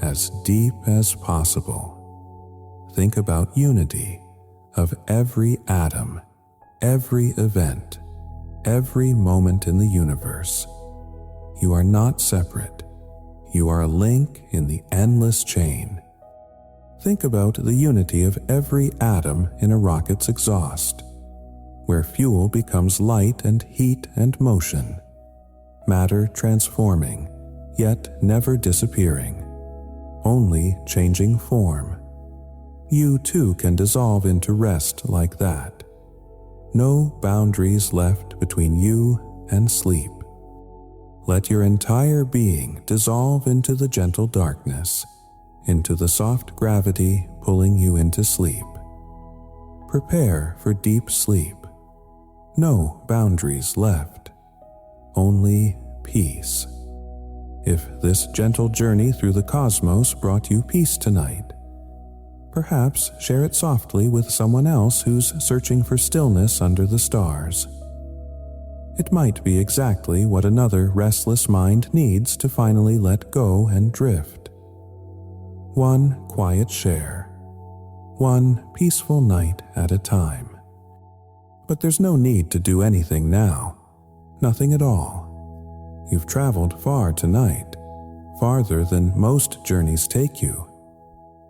as deep as possible. Think about unity of every atom, every event, every moment in the universe. You are not separate. You are a link in the endless chain. Think about the unity of every atom in a rocket's exhaust, where fuel becomes light and heat and motion, matter transforming, yet never disappearing, only changing form. You too can dissolve into rest like that. No boundaries left between you and sleep. Let your entire being dissolve into the gentle darkness, into the soft gravity pulling you into sleep. Prepare for deep sleep. No boundaries left, only peace. If this gentle journey through the cosmos brought you peace tonight, perhaps share it softly with someone else who's searching for stillness under the stars. It might be exactly what another restless mind needs to finally let go and drift. One quiet share, one peaceful night at a time. But there's no need to do anything now, nothing at all. You've traveled far tonight, farther than most journeys take you.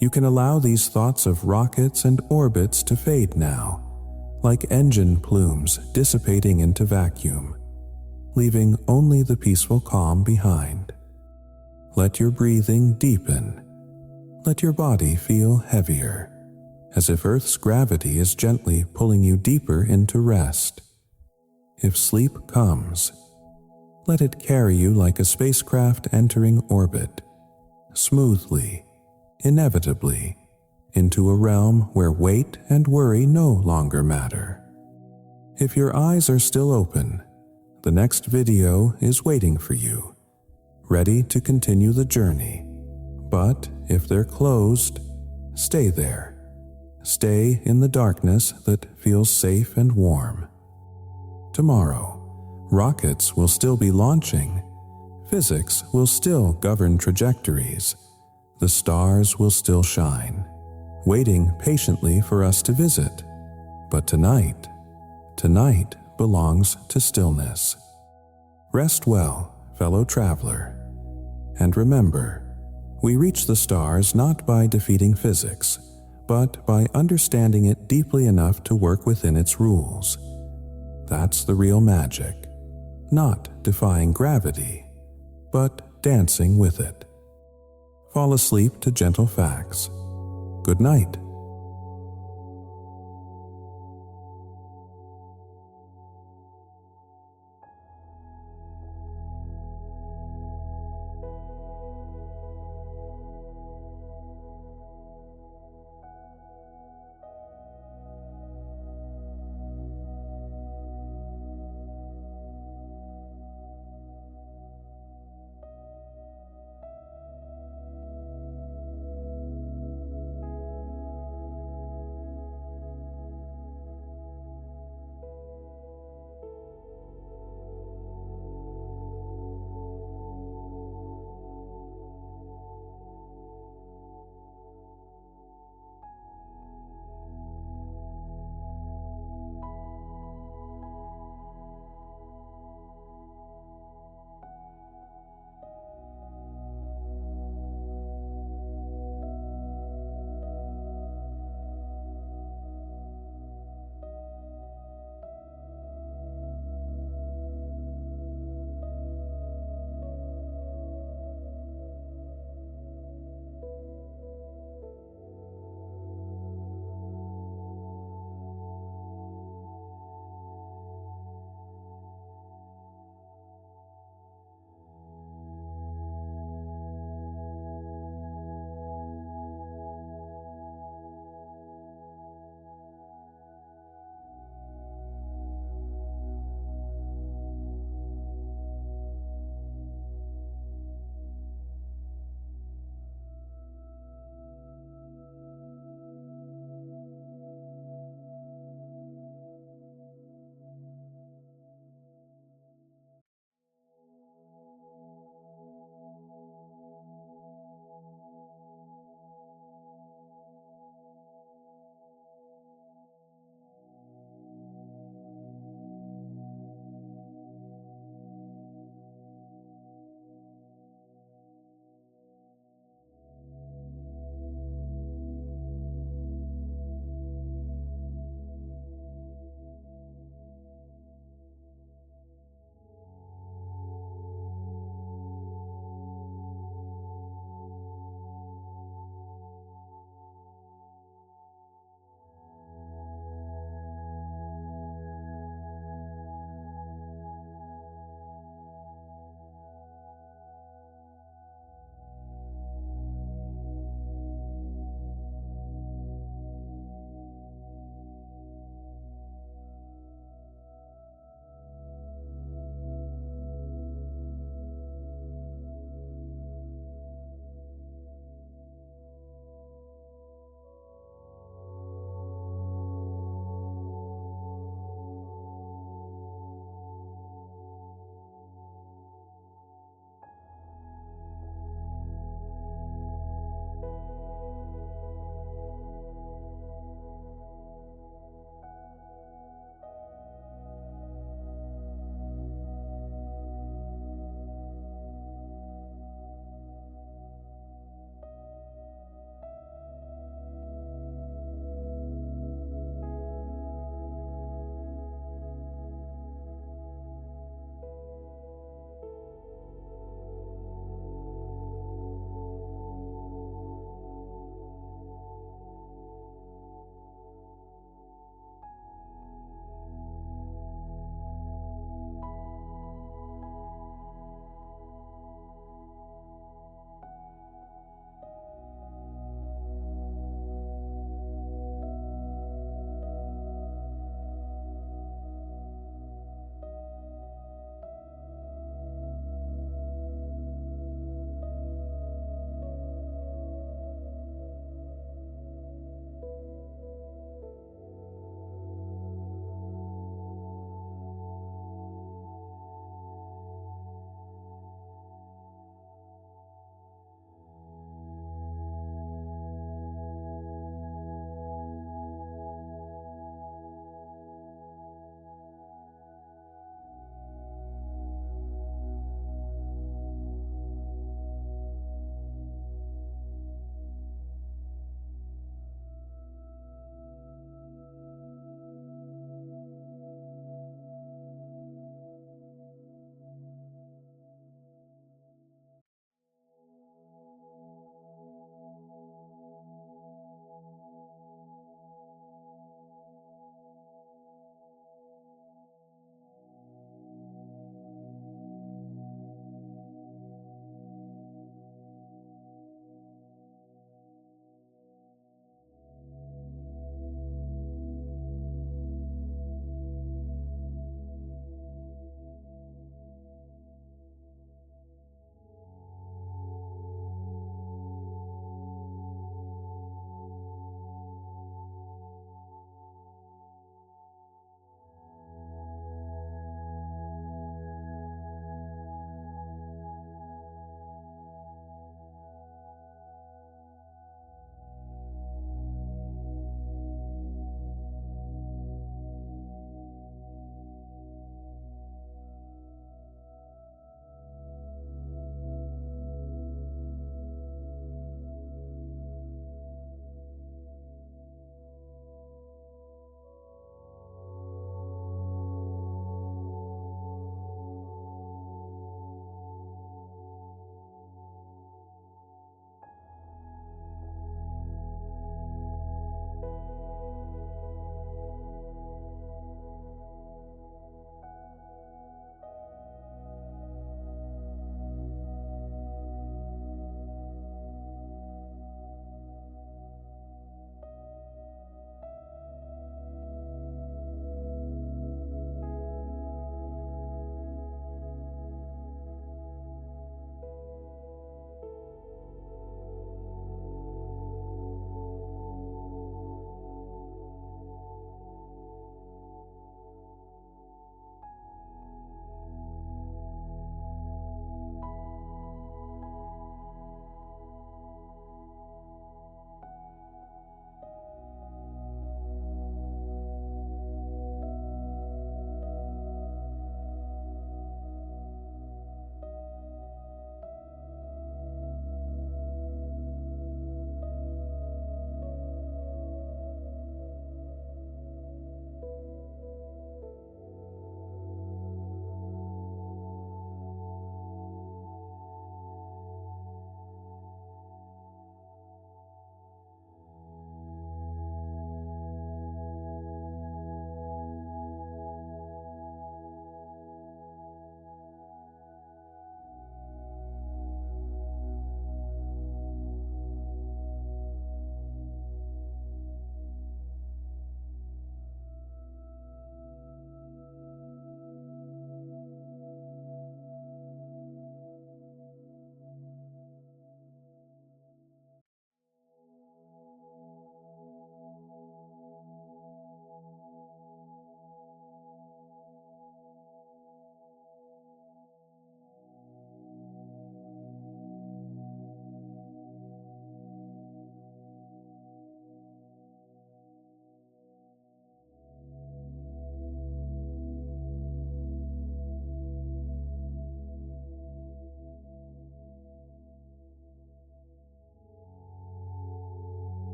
You can allow these thoughts of rockets and orbits to fade now, like engine plumes dissipating into vacuum, leaving only the peaceful calm behind. Let your breathing deepen. Let your body feel heavier, as if Earth's gravity is gently pulling you deeper into rest. If sleep comes, let it carry you like a spacecraft entering orbit, smoothly, inevitably, into a realm where weight and worry no longer matter. If your eyes are still open, the next video is waiting for you, ready to continue the journey. But if they're closed, stay there. Stay in the darkness that feels safe and warm. Tomorrow, rockets will still be launching. Physics will still govern trajectories. The stars will still shine, waiting patiently for us to visit. But tonight belongs to stillness. Rest well, fellow traveler. And remember, we reach the stars not by defeating physics, but by understanding it deeply enough to work within its rules. That's the real magic. Not defying gravity, but dancing with it. Fall asleep to gentle facts. Good night.